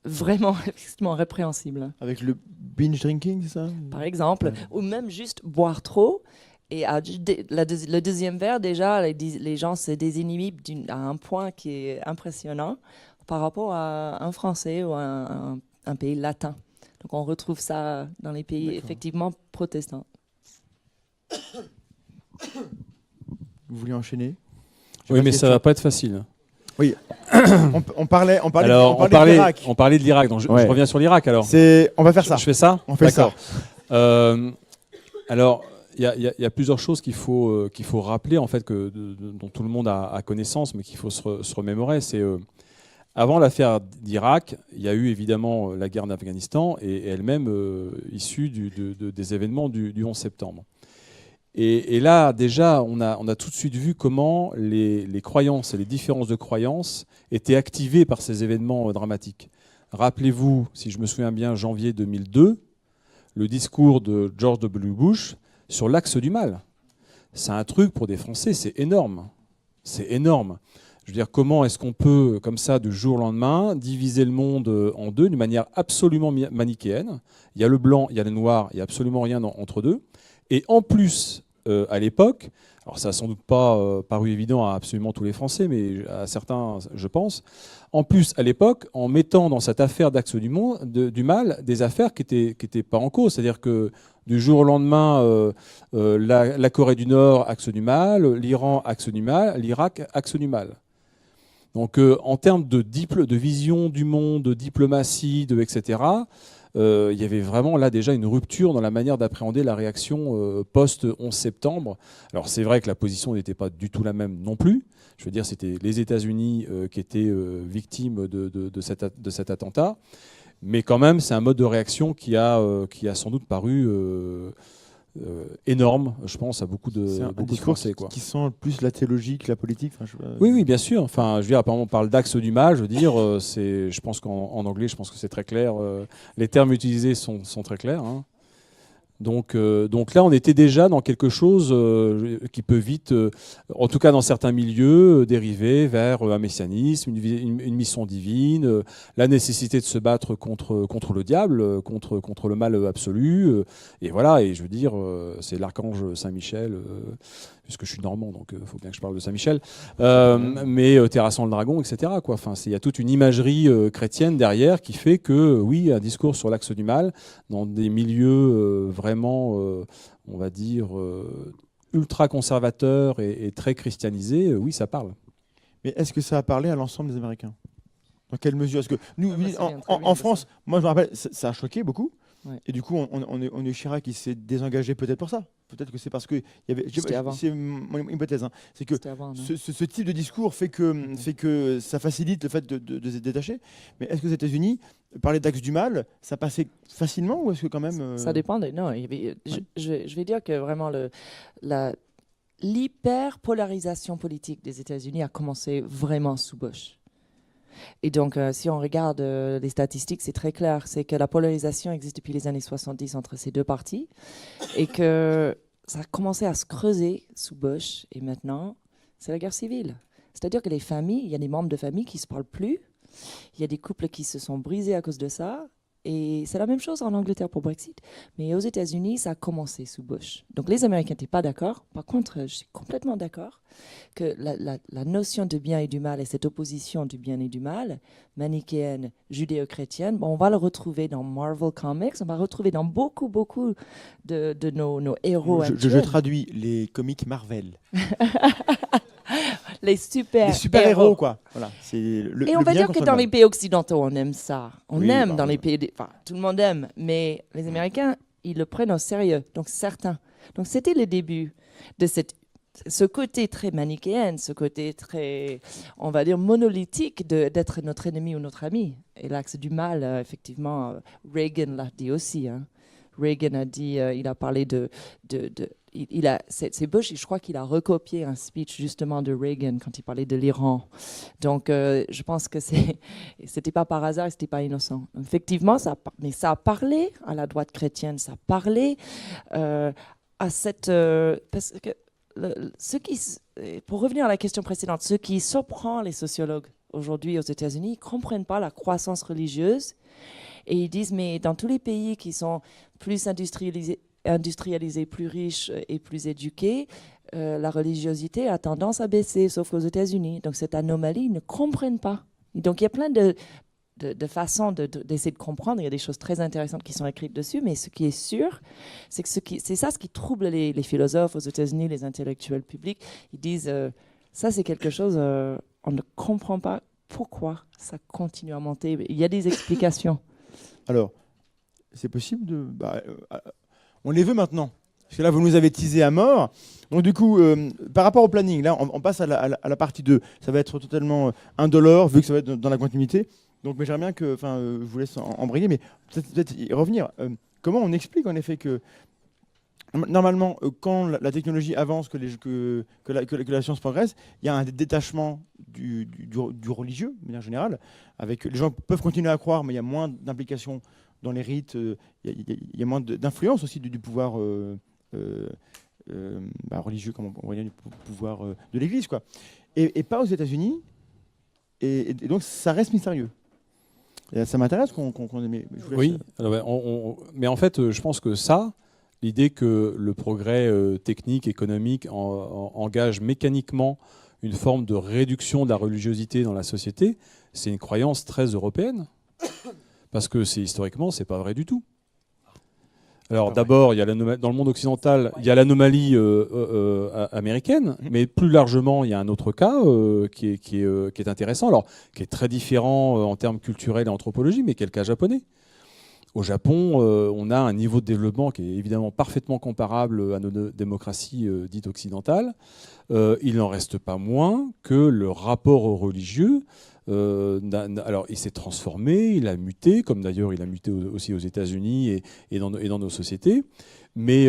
vraiment extrêmement répréhensible. Avec le binge drinking, c'est ça? Par exemple, ou même juste boire trop. Et le deuxième verre, déjà, les gens se désinhibent à un point qui est impressionnant par rapport à un Français ou un pays latin. Donc on retrouve ça dans les pays effectivement protestants. Vous vouliez enchaîner? Oui, mais ça va pas être facile. Oui. on parlait de l'Irak. Donc je reviens sur l'Irak alors. On va faire ça. Je fais ça. On fait ça. Alors il y a plusieurs choses qu'il faut rappeler en fait dont tout le monde a connaissance, mais qu'il faut se remémorer. C'est avant l'affaire d'Irak, il y a eu évidemment la guerre d'Afghanistan et elle-même issue des événements du 11 septembre. Et là, déjà, on a tout de suite vu comment les croyances et les différences de croyances étaient activées par ces événements dramatiques. Rappelez-vous, si je me souviens bien, janvier 2002, le discours de George W. Bush sur l'axe du mal. C'est un truc pour des Français, c'est énorme. C'est énorme. Je veux dire, comment est-ce qu'on peut, comme ça, du jour au lendemain, diviser le monde en deux d'une manière absolument manichéenne? Il y a le blanc, il y a le noir, il n'y a absolument rien entre deux. Et en plus, à l'époque, alors ça n'a sans doute pas paru évident à absolument tous les Français, mais à certains, je pense, en plus, à l'époque, en mettant dans cette affaire d'axe du mal des affaires qui étaient pas en cause. C'est-à-dire que du jour au lendemain, la Corée du Nord, axe du mal, l'Iran, axe du mal, l'Irak, axe du mal. Donc en termes de vision du monde, de diplomatie, etc., il y avait vraiment là déjà une rupture dans la manière d'appréhender la réaction post-11 septembre. Alors c'est vrai que la position n'était pas du tout la même non plus. Je veux dire, c'était les États-Unis qui étaient victimes de cet attentat. Mais quand même, c'est un mode de réaction qui a sans doute paru énorme, je pense, à beaucoup de Français. Qui sent plus la théologie que la politique. Oui, bien sûr. Enfin, je veux dire, apparemment, on parle d'axe du mal. Je veux dire, je pense qu'en anglais, je pense que c'est très clair. Les termes utilisés sont très clairs. Hein. Donc là, on était déjà dans quelque chose qui peut vite, en tout cas dans certains milieux, dériver vers un messianisme, une mission divine, la nécessité de se battre contre le diable, contre le mal absolu. Et voilà, et je veux dire, c'est l'archange Saint-Michel, puisque je suis normand, donc il faut bien que je parle de Saint-Michel, mais terrassant le dragon, etc. Quoi. Enfin, il y a toute une imagerie chrétienne derrière qui fait que, oui, un discours sur l'axe du mal, dans des milieux vraiment, on va dire, ultra conservateurs et très christianisés, oui, ça parle. Mais est-ce que ça a parlé à l'ensemble des Américains? Dans quelle mesure? Est-ce que nous, en France, moi je me rappelle, ça a choqué beaucoup. Ouais. Et du coup, on est Chirac qui s'est désengagé peut-être pour ça. Peut-être que c'est parce que il y avait. C'est mon hypothèse. Hein. C'est que avant, ce type de discours fait que ça facilite le fait de se détacher. Mais est-ce que aux États-Unis, parler d'axe du mal, ça passait facilement ou est-ce que quand même Ça dépend. Non, je vais dire que vraiment l'hyperpolarisation politique des États-Unis a commencé vraiment sous Bush. Et donc, si on regarde les statistiques, c'est très clair. C'est que la polarisation existe depuis les années 70 entre ces deux partis et que ça a commencé à se creuser sous Bush. Et maintenant, c'est la guerre civile. C'est-à-dire que les familles, il y a des membres de famille qui ne se parlent plus. Il y a des couples qui se sont brisés à cause de ça. Et c'est la même chose en Angleterre pour Brexit. Mais aux États-Unis, ça a commencé sous Bush. Donc les Américains n'étaient pas d'accord. Par contre, je suis complètement d'accord que la notion de bien et du mal et cette opposition du bien et du mal, manichéenne, judéo-chrétienne, bon, on va le retrouver dans Marvel Comics, on va le retrouver dans beaucoup de nos héros Je actuels. traduis les comics Marvel. Les super-héros, quoi. Voilà. C'est et on va dire que dans les pays occidentaux, on aime ça. On Oui, aime bah, dans les pays... Enfin, tout le monde aime, mais les Américains, ils le prennent au sérieux. Donc, certains. Donc, c'était le début de ce côté très manichéen, ce côté très, on va dire, monolithique d'être notre ennemi ou notre ami. Et l'axe du mal, effectivement, Reagan l'a dit aussi. Hein. Reagan a dit, il a parlé c'est Bush, je crois qu'il a recopié un speech justement de Reagan quand il parlait de l'Iran. Donc, je pense que c'était pas par hasard, c'était pas innocent. Effectivement, mais ça a parlé à la droite chrétienne, ça a parlé à cette... parce que pour revenir à la question précédente, ce qui surprend les sociologues aujourd'hui aux États-Unis, ils ne comprennent pas la croissance religieuse. Et ils disent, mais dans tous les pays qui sont plus industrialisés, plus riches et plus éduqués, la religiosité a tendance à baisser, sauf aux États-Unis. Donc cette anomalie, ils ne comprennent pas. Et donc il y a plein de façons d'essayer de comprendre. Il y a des choses très intéressantes qui sont écrites dessus, mais ce qui est sûr, c'est que c'est ça ce qui trouble les philosophes aux États-Unis, les intellectuels publics. Ils disent, ça c'est quelque chose, on ne comprend pas pourquoi ça continue à monter. Il y a des explications. Alors, c'est possible de... on les veut maintenant. Parce que là, vous nous avez teasé à mort. Donc du coup, par rapport au planning, là, on passe à la partie 2. Ça va être totalement indolore, vu que ça va être dans la continuité. Donc, mais j'aimerais bien que... je vous laisse embrayer, mais peut-être y revenir. Comment on explique, en effet, que... Normalement, quand la technologie avance, que la science progresse, il y a un détachement du religieux, de manière générale. Les gens peuvent continuer à croire, mais il y a moins d'implication dans les rites, il y a moins d'influence aussi du pouvoir religieux, comme on va dire, du pouvoir de l'Église, quoi. Et pas aux États-Unis. Et donc, ça reste mystérieux. Et ça m'intéresse qu'on Oui, mais en fait, je pense que l'idée que le progrès technique, économique engage mécaniquement une forme de réduction de la religiosité dans la société, c'est une croyance très européenne. Parce que historiquement, c'est pas vrai du tout. Alors d'abord, il y a dans le monde occidental, il y a l'anomalie américaine, mais plus largement, il y a un autre cas qui est intéressant, alors qui est très différent en termes culturels et anthropologie, mais qui est le cas japonais. Au Japon, on a un niveau de développement qui est évidemment parfaitement comparable à nos démocraties dites occidentales. Il n'en reste pas moins que le rapport au religieux, alors il s'est transformé, il a muté, comme d'ailleurs il a muté aussi aux États-Unis et dans nos sociétés. Mais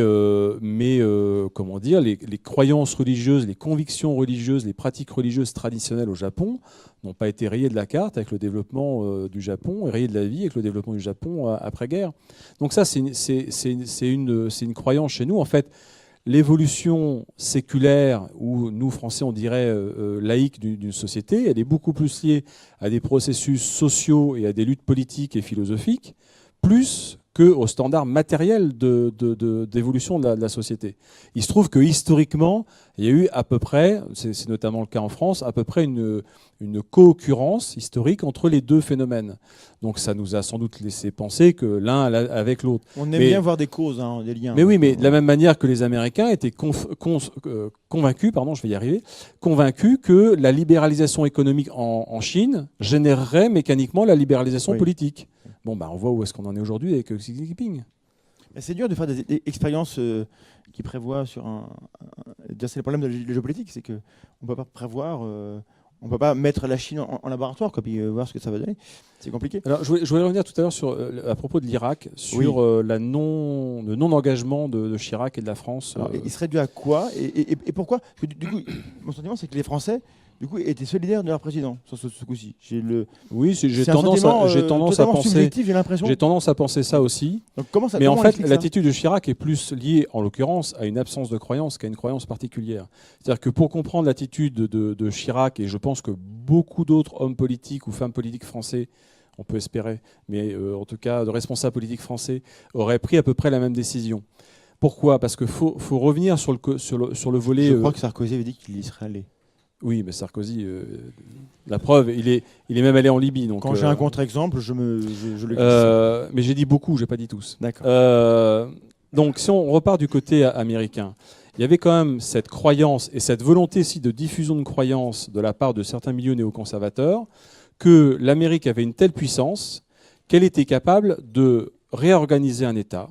comment dire, les croyances religieuses, les convictions religieuses, les pratiques religieuses traditionnelles au Japon n'ont pas été rayées de la carte avec le développement du Japon, et rayées de la vie avec le développement du Japon après-guerre. Donc ça, c'est une croyance chez nous. En fait, l'évolution séculaire, ou nous, Français, on dirait laïque d'une société, elle est beaucoup plus liée à des processus sociaux et à des luttes politiques et philosophiques, plus qu'aux standards matériels d'évolution de la société. Il se trouve que historiquement, il y a eu à peu près, c'est notamment le cas en France, à peu près une co-occurrence historique entre les deux phénomènes. Donc ça nous a sans doute laissé penser que l'un avec l'autre. On aime bien voir des causes, des liens. Mais oui, mais de la même manière que les Américains étaient convaincus, convaincus que la libéralisation économique en Chine générerait mécaniquement la libéralisation politique. Bon, on voit où est-ce qu'on en est aujourd'hui avec Xi Jinping. C'est dur de faire des expériences qui prévoient sur c'est le problème de la géopolitique, c'est qu'on ne peut pas prévoir, on ne peut pas mettre la Chine en laboratoire, puis voir ce que ça va donner. C'est compliqué. Alors, je voulais revenir tout à l'heure à propos de l'Irak, sur le non-engagement de Chirac et de la France. Alors, il serait dû à quoi et pourquoi? Parce que, du coup, mon sentiment, c'est que les Français, du coup, étaient solidaires de leur président sur ce coup-ci. Oui, j'ai tendance à penser ça aussi. Donc, mais en fait, l'attitude de Chirac est plus liée, en l'occurrence, à une absence de croyance qu'à une croyance particulière. C'est-à-dire que pour comprendre l'attitude de Chirac, et je pense que beaucoup d'autres hommes politiques ou femmes politiques français on peut espérer, mais en tout cas de responsables politiques français auraient pris à peu près la même décision. Pourquoi ? Parce qu'il faut revenir sur le volet... Je crois que Sarkozy avait dit qu'il y serait allé. Oui, mais Sarkozy, la preuve, il est même allé en Libye. Donc, quand j'ai un contre-exemple, je le glisse. Mais j'ai dit beaucoup, j'ai pas dit tous. D'accord. Donc si on repart du côté américain, il y avait quand même cette croyance et cette volonté aussi de diffusion de croyances de la part de certains milieux néoconservateurs que l'Amérique avait une telle puissance qu'elle était capable de réorganiser un État,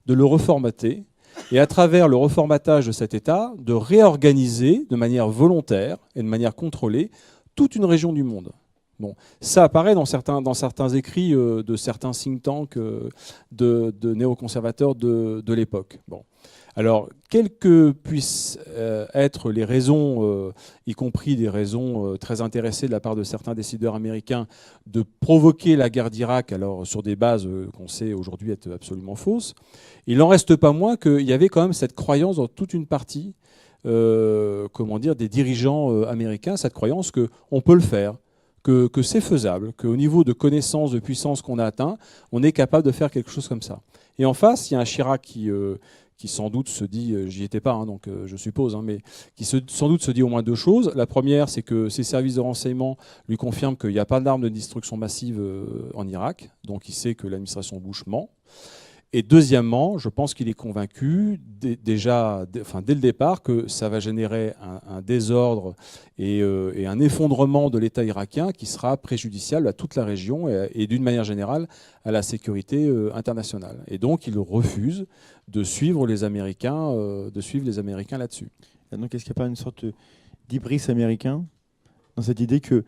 de le reformater, et à travers le reformatage de cet État, de réorganiser de manière volontaire et de manière contrôlée toute une région du monde. Bon, ça apparaît dans certains écrits de certains think tanks de néoconservateurs de l'époque. Bon. Alors, quelles que puissent être les raisons, y compris des raisons très intéressées de la part de certains décideurs américains, de provoquer la guerre d'Irak, alors sur des bases qu'on sait aujourd'hui être absolument fausses, il n'en reste pas moins qu'il y avait quand même cette croyance dans toute une partie des dirigeants américains, cette croyance qu'on peut le faire, que c'est faisable, qu'au niveau de connaissance, de puissance qu'on a atteint, on est capable de faire quelque chose comme ça. Et en face, il y a un Chirac qui sans doute se dit, j'y étais pas, hein, donc je suppose, hein, mais qui sans doute se dit au moins deux choses. La première, c'est que ses services de renseignement lui confirment qu'il n'y a pas d'armes de destruction massive en Irak, donc il sait que l'administration Bush ment. Et deuxièmement, je pense qu'il est convaincu dès le départ que ça va générer un désordre et un effondrement de l'État irakien qui sera préjudiciable à toute la région et d'une manière générale à la sécurité internationale. Et donc il refuse de suivre les Américains, là-dessus. Et donc est-ce qu'il n'y a pas une sorte d'hybris américain dans cette idée que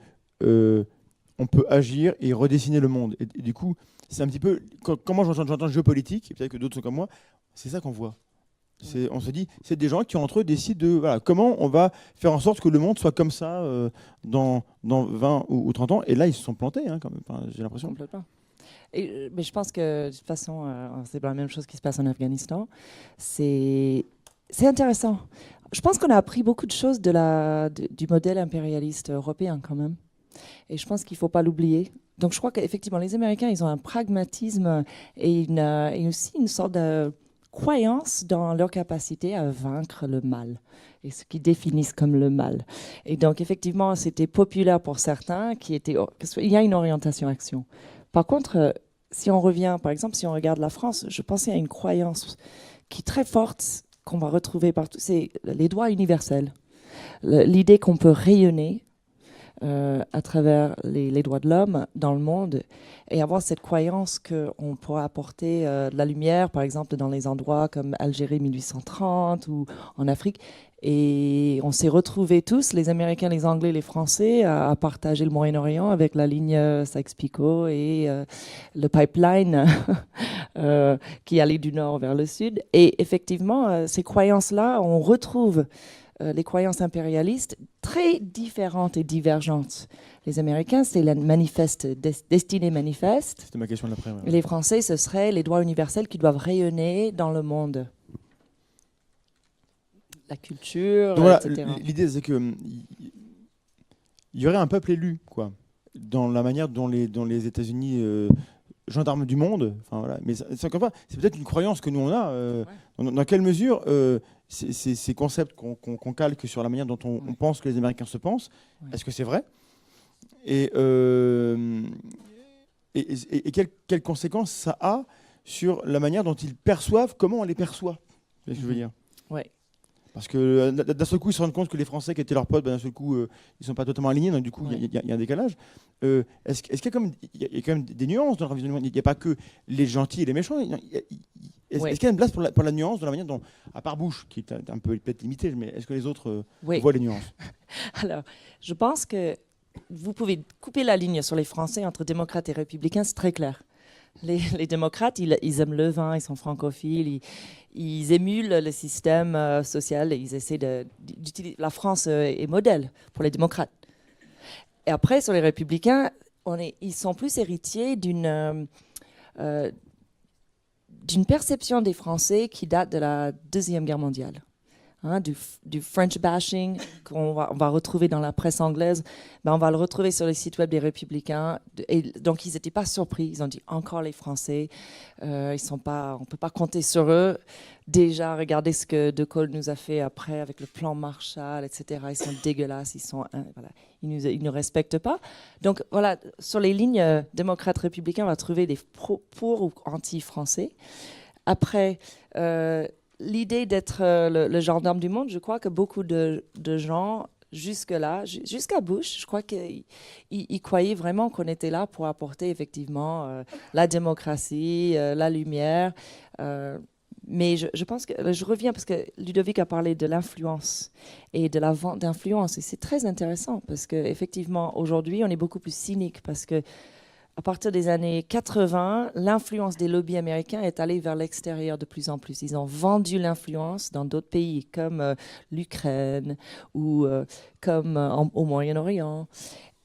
on peut agir et redessiner le monde et du coup, c'est un petit peu, quand moi j'entends géopolitique, et peut-être que d'autres sont comme moi, c'est ça qu'on voit. On se dit, c'est des gens qui entre eux décident de comment on va faire en sorte que le monde soit comme ça dans 20 ou 30 ans. Et là, ils se sont plantés, hein, quand même, enfin, j'ai l'impression. Complètement. Mais je pense que de toute façon, c'est pas la même chose qui se passe en Afghanistan. C'est intéressant. Je pense qu'on a appris beaucoup de choses du modèle impérialiste européen quand même. Et je pense qu'il ne faut pas l'oublier. Donc je crois qu'effectivement, les Américains, ils ont un pragmatisme et aussi une sorte de croyance dans leur capacité à vaincre le mal et ce qu'ils définissent comme le mal. Et donc effectivement, c'était populaire pour certains il y a une orientation action. Par contre, si on revient, par exemple, si on regarde la France, je pensais à une croyance qui est très forte, qu'on va retrouver partout, c'est les droits universels. L'idée qu'on peut rayonner à travers les droits de l'homme dans le monde et avoir cette croyance qu'on pourra apporter de la lumière, par exemple, dans les endroits comme Algérie 1830 ou en Afrique. Et on s'est retrouvés tous, les Américains, les Anglais, les Français, à partager le Moyen-Orient avec la ligne Sykes-Picot et le pipeline qui allait du nord vers le sud. Et effectivement, ces croyances-là, on retrouve les croyances impérialistes très différentes et divergentes. Les Américains, c'est la destinée manifeste. C'était ma question de l'après. Ouais. Les Français, ce serait les droits universels qui doivent rayonner dans le monde. La culture, donc voilà, etc. L'idée, c'est que il y aurait un peuple élu, quoi, dans la manière dont les États-Unis gendarmes du monde. Enfin voilà, mais c'est peut-être une croyance que nous on a. Dans quelle mesure ces concepts qu'on calque sur la manière dont on pense que les Américains se pensent, est-ce que c'est vrai ? Et quelles conséquences ça a sur la manière dont ils perçoivent, comment on les perçoit, c'est ce que je veux dire. Ouais. Parce que d'un seul coup, ils se rendent compte que les Français qui étaient leurs potes, d'un seul coup, ils ne sont pas totalement alignés, donc du coup, il y a un décalage. Est-ce qu'il y a quand même des nuances dans leur vision du monde ? Il n'y a pas que les gentils et les méchants. Est-ce qu'il y a une place pour la nuance, dans la manière dont, à part Bush, qui est un peu peut-être limité, mais est-ce que les autres voient les nuances ? Alors, je pense que vous pouvez couper la ligne sur les Français entre démocrates et républicains, c'est très clair. Les démocrates, ils aiment le vin, ils sont francophiles, ils émulent le système social et ils essaient d'utiliser. La France est modèle pour les démocrates. Et après, sur les républicains, ils sont plus héritiers d'une perception des Français qui date de la Deuxième Guerre mondiale. du French bashing on va retrouver dans la presse anglaise, on va le retrouver sur les sites web des Républicains. Et donc, ils n'étaient pas surpris. Ils ont dit encore les Français, on ne peut pas compter sur eux. Déjà, regardez ce que De Gaulle nous a fait après avec le plan Marshall, etc. Ils sont dégueulasses, ils ne respectent pas. Donc voilà, sur les lignes démocrates républicains, on va trouver des pour ou anti-français. Après, l'idée d'être le gendarme du monde, je crois que beaucoup de gens, jusque-là, jusqu'à Bush, je crois qu'ils croyaient vraiment qu'on était là pour apporter effectivement la démocratie, la lumière. Mais je pense que je reviens parce que Ludovic a parlé de l'influence et de la vente d'influence. Et c'est très intéressant parce qu'effectivement, aujourd'hui, on est beaucoup plus cynique parce que à partir des années 80, l'influence des lobbies américains est allée vers l'extérieur de plus en plus. Ils ont vendu l'influence dans d'autres pays comme l'Ukraine ou comme au Moyen-Orient.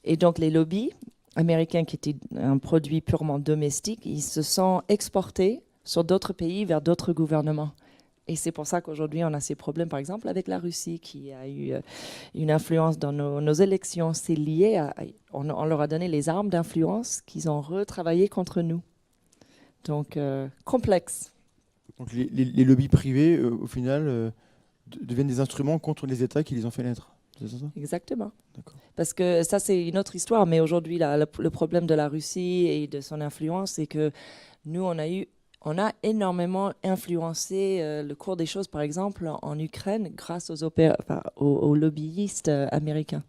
Et donc les lobbies américains qui étaient un produit purement domestique, ils se sont exportés sur d'autres pays, vers d'autres gouvernements. Et c'est pour ça qu'aujourd'hui, on a ces problèmes, par exemple, avec la Russie, qui a eu une influence dans nos élections. C'est lié à... On leur a donné les armes d'influence qu'ils ont retravaillé contre nous. Donc, complexe. Donc les lobbies privés, au final, deviennent des instruments contre les États qui les ont fait naître. C'est ça ? Exactement. D'accord. Parce que ça, c'est une autre histoire. Mais aujourd'hui, le problème de la Russie et de son influence, c'est que nous, on a énormément influencé le cours des choses, par exemple, en Ukraine, grâce aux lobbyistes américains,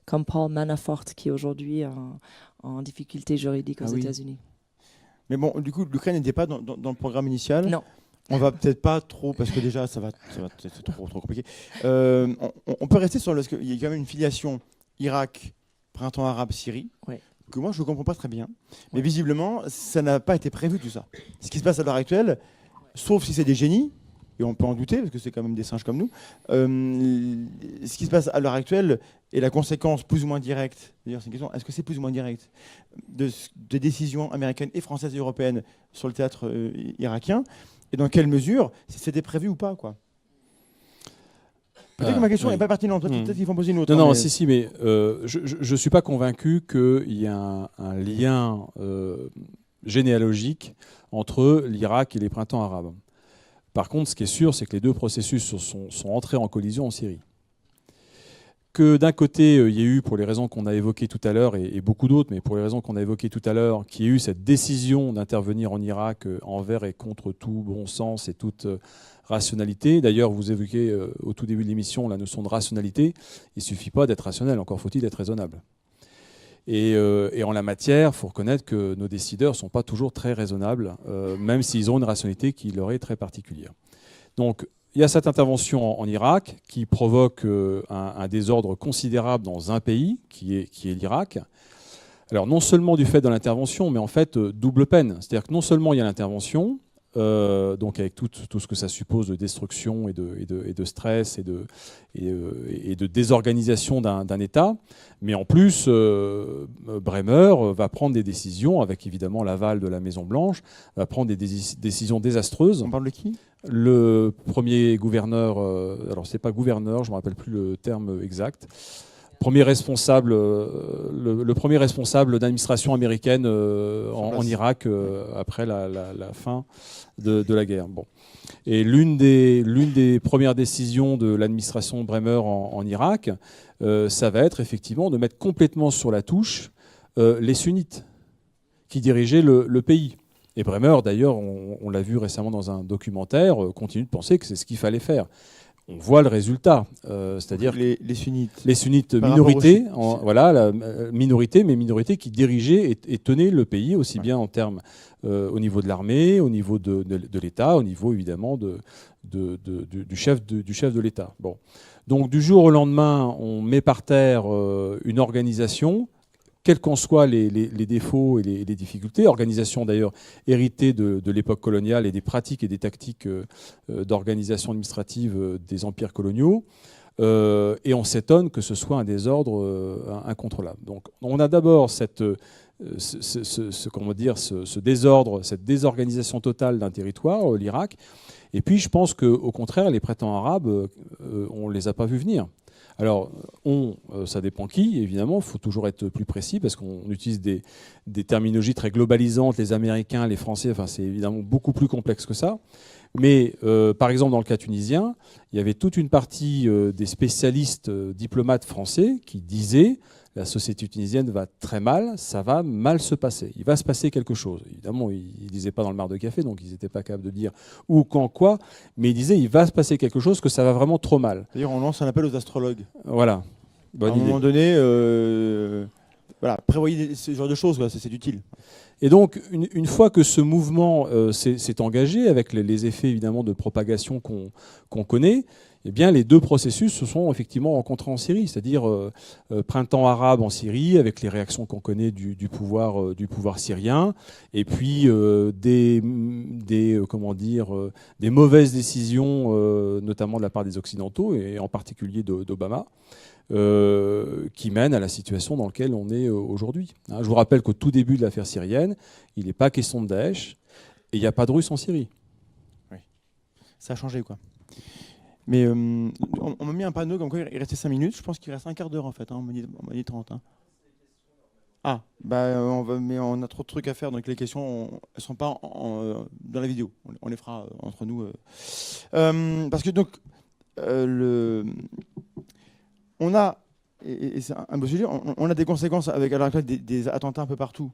comme Paul Manafort, qui est aujourd'hui en difficulté juridique aux États-Unis. Mais bon, du coup, l'Ukraine n'était pas dans le programme initial. Non. On va peut-être pas trop, parce que déjà, ça va être trop compliqué. On peut rester sur parce qu'il y a quand même une filiation Irak, printemps arabe, Syrie. Oui. Que moi je ne comprends pas très bien. Mais visiblement, ça n'a pas été prévu tout ça. Ce qui se passe à l'heure actuelle, sauf si c'est des génies, et on peut en douter, parce que c'est quand même des singes comme nous, ce qui se passe à l'heure actuelle est la conséquence plus ou moins directe, d'ailleurs c'est une question, est-ce que c'est plus ou moins direct, de décisions américaines et françaises et européennes sur le théâtre irakien, et dans quelle mesure c'était prévu ou pas, quoi. Peut-être que ma question n'est pas pertinente. Peut-être qu'il faut en poser une autre. Non, mais je ne suis pas convaincu qu'il y ait un lien généalogique entre l'Irak et les printemps arabes. Par contre, ce qui est sûr, c'est que les deux processus sont entrés en collision en Syrie. Que d'un côté, il y a eu, pour les raisons qu'on a évoquées tout à l'heure, et beaucoup d'autres, mais pour les raisons qu'on a évoquées tout à l'heure, qu'il y ait eu cette décision d'intervenir en Irak envers et contre tout bon sens et toute rationalité. D'ailleurs, vous évoquez au tout début de l'émission la notion de rationalité. Il ne suffit pas d'être rationnel, encore faut-il être raisonnable. Et en la matière, il faut reconnaître que nos décideurs ne sont pas toujours très raisonnables, même s'ils ont une rationalité qui leur est très particulière. Donc, il y a cette intervention en Irak qui provoque un désordre considérable dans un pays, qui est l'Irak. Alors, non seulement du fait de l'intervention, mais en fait, double peine. C'est-à-dire que non seulement il y a l'intervention, donc avec tout ce que ça suppose de destruction et de stress et de désorganisation d'un État. Mais en plus, Bremer va prendre des décisions, avec évidemment l'aval de la Maison-Blanche, va prendre des décisions désastreuses. On parle de qui ? Le premier gouverneur, alors c'est pas gouverneur, je ne me rappelle plus le terme exact, le premier responsable d'administration américaine en Irak après la fin de la guerre. Bon. Et l'une des premières décisions de l'administration Bremer en Irak, ça va être effectivement de mettre complètement sur la touche les sunnites qui dirigeaient le pays. Et Bremer, d'ailleurs, on l'a vu récemment dans un documentaire, continue de penser que c'est ce qu'il fallait faire. On voit le résultat, c'est-à-dire les sunnites. Les sunnites, minorité, minorité, mais minorité qui dirigeaient et tenaient le pays, aussi bien en termes au niveau de l'armée, au niveau de l'État, au niveau évidemment du chef de l'État. Bon. Donc du jour au lendemain, on met par terre une organisation, quels qu'en soient les défauts et les difficultés, organisation d'ailleurs héritée de l'époque coloniale et des pratiques et des tactiques d'organisation administrative des empires coloniaux, et on s'étonne que ce soit un désordre incontrôlable. Donc on a d'abord cette comment dire, ce désordre, cette désorganisation totale d'un territoire, l'Irak. Et puis je pense qu'au contraire, les prétendants arabes, on ne les a pas vus venir. Alors, ça dépend qui, évidemment, il faut toujours être plus précis parce qu'on utilise des terminologies très globalisantes, les Américains, les Français, enfin c'est évidemment beaucoup plus complexe que ça. Mais par exemple, dans le cas tunisien, il y avait toute une partie des spécialistes diplomates français qui disaient la société tunisienne va très mal, ça va mal se passer. Il va se passer quelque chose. Évidemment, ils ne disaient pas dans le mar de café, donc ils n'étaient pas capables de dire où, quand, quoi, mais ils disaient il va se passer quelque chose, que ça va vraiment trop mal. D'ailleurs, on lance un appel aux astrologues. Voilà. Bonne à un idée. moment donné, voilà, prévoyez ce genre de choses, c'est utile. Et donc, une fois que ce mouvement s'est engagé, avec les effets évidemment de propagation qu'on connaît, eh bien, les deux processus se sont effectivement rencontrés en Syrie, c'est-à-dire printemps arabe en Syrie, avec les réactions qu'on connaît du pouvoir syrien, et puis des mauvaises décisions, notamment de la part des Occidentaux, et en particulier d'Obama, qui mènent à la situation dans laquelle on est aujourd'hui. Je vous rappelle qu'au tout début de l'affaire syrienne, il n'est pas question de Daesh, et il n'y a pas de Russes en Syrie. Oui. Ça a changé, quoi. Mais on m'a mis un panneau comme quoi il restait 5 minutes. Je pense qu'il reste un quart d'heure en fait. On m'a dit 30. Hein. Ah, mais on a trop de trucs à faire. Donc les questions, elles ne sont pas dans la vidéo. On les fera entre nous. Parce que donc, on a, et c'est un beau sujet, on a des conséquences avec à l'heure actuelle des attentats un peu partout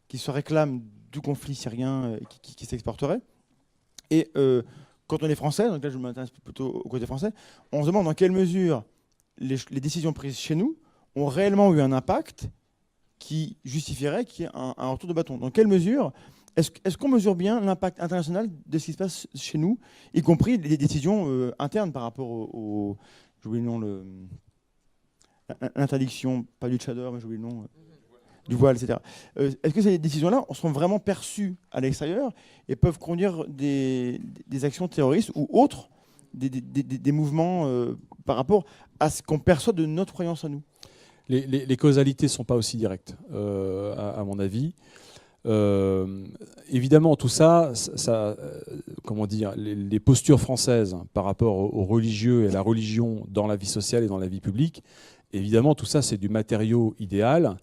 qui se réclament du conflit syrien qui s'exporterait. Et quand on est français, donc là je m'intéresse plutôt au côté français, on se demande dans quelle mesure les décisions prises chez nous ont réellement eu un impact qui justifierait qu'il y ait un retour de bâton. Dans quelle mesure est-ce qu'on mesure bien l'impact international de ce qui se passe chez nous, y compris les décisions internes par rapport au j'oublie le nom, l'interdiction, pas du tchador, mais j'oublie le nom, du voile, etc. Est-ce que ces décisions-là sont vraiment perçues à l'extérieur et peuvent conduire des actions terroristes ou autres, des mouvements par rapport à ce qu'on perçoit de notre croyance à nous? Les causalités ne sont pas aussi directes, à mon avis. Évidemment, tout ça, comment dire, les postures françaises par rapport aux religieux et à la religion dans la vie sociale et dans la vie publique, évidemment, tout ça, c'est du matériau idéal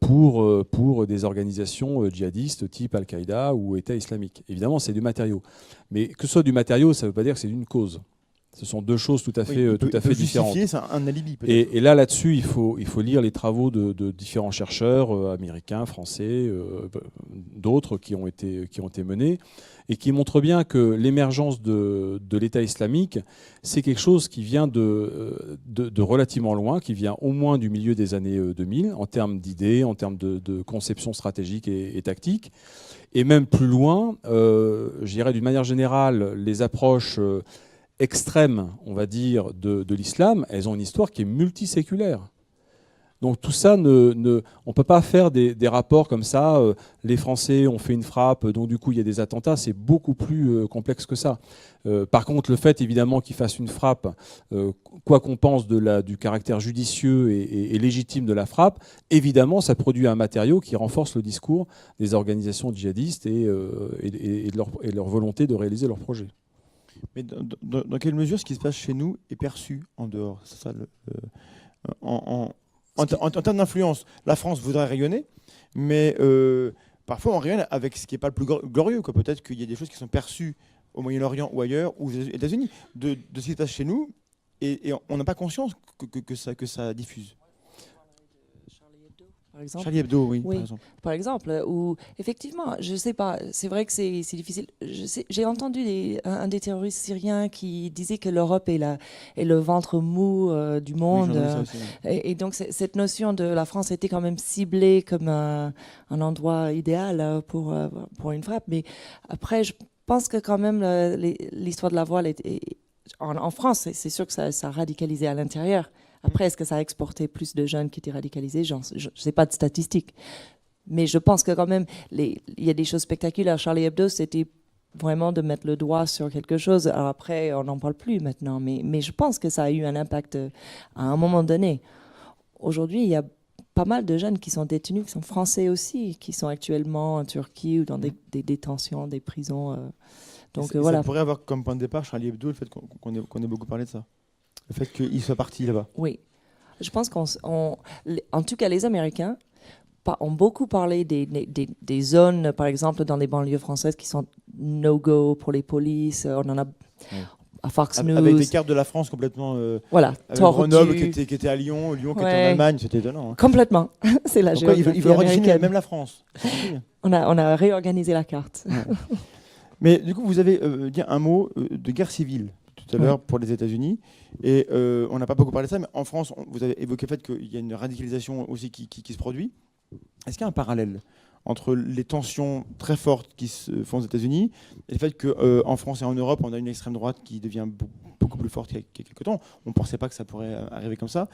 pour des organisations djihadistes type Al-Qaïda ou État islamique. Évidemment, c'est du matériau. Mais que ce soit du matériau, ça ne veut pas dire que c'est une cause. Ce sont deux choses tout à fait différentes. C'est un alibi, peut-être. Et là-dessus, il faut lire les travaux de différents chercheurs américains, français, d'autres qui ont été menés, et qui montrent bien que l'émergence de l'État islamique, c'est quelque chose qui vient de relativement loin, qui vient au moins du milieu des années 2000, en termes d'idées, en termes de conception stratégique et tactique. Et même plus loin, je dirais d'une manière générale, les approches extrêmes, on va dire, de l'islam, elles ont une histoire qui est multiséculaire. Donc tout ça, on ne peut pas faire des rapports comme ça, les Français ont fait une frappe, donc du coup il y a des attentats, c'est beaucoup plus complexe que ça. Par contre, le fait évidemment qu'ils fassent une frappe, quoi qu'on pense du caractère judicieux et légitime de la frappe, évidemment ça produit un matériau qui renforce le discours des organisations djihadistes et leur volonté de réaliser leurs projets. Mais dans quelle mesure ce qui se passe chez nous est perçu en dehors? C'est ça, en termes d'influence, la France voudrait rayonner, mais parfois on rayonne avec ce qui n'est pas le plus glorieux. Peut-être qu'il y a des choses qui sont perçues au Moyen-Orient ou ailleurs, ou aux États-Unis, de ce qui se passe chez nous, et on n'a pas conscience que ça diffuse. Par exemple. Charlie Hebdo, oui, Oui, par exemple. Par exemple, où effectivement, je ne sais pas, c'est vrai que c'est difficile. J'ai entendu un des terroristes syriens qui disait que l'Europe est le ventre mou du monde. Oui, j'en ai vu ça aussi, oui. Et donc, cette notion de la France était quand même ciblée comme un endroit idéal pour une frappe. Mais après, je pense que quand même, l'histoire de la voile en France, c'est sûr que ça a radicalisé à l'intérieur. Après, est-ce que ça a exporté plus de jeunes qui étaient radicalisés? Je ne sais pas de statistiques. Mais je pense que quand même, il y a des choses spectaculaires. Charlie Hebdo, c'était vraiment de mettre le doigt sur quelque chose. Alors après, on n'en parle plus maintenant. Mais je pense que ça a eu un impact à un moment donné. Aujourd'hui, il y a pas mal de jeunes qui sont détenus, qui sont français aussi, qui sont actuellement en Turquie ou dans des détentions, des prisons. Donc voilà. Ça pourrait avoir comme point de départ Charlie Hebdo, le fait qu'on ait beaucoup parlé de ça. Le fait qu'il soit parti là-bas. Oui. Je pense en tout cas, les Américains ont beaucoup parlé des zones, par exemple, dans les banlieues françaises qui sont no-go pour les polices. On en a à Fox News. Avec des cartes de la France complètement... voilà. Grenoble qui était à Lyon, Lyon qui était en Allemagne, c'était étonnant. Hein. Complètement. C'est la géographie ils veulent organiser américaine. même la France. On a réorganisé la carte. Ouais. Mais du coup, vous avez dit un mot de guerre civile tout à l'heure pour les États-Unis. Et on n'a pas beaucoup parlé de ça, mais en France, vous avez évoqué le fait qu'il y a une radicalisation aussi qui se produit. Est-ce qu'il y a un parallèle entre les tensions très fortes qui se font aux États-Unis et le fait qu'en France et en Europe, on a une extrême droite qui devient beaucoup plus forte qu'il y a quelques temps? On ne pensait pas que ça pourrait arriver comme ça.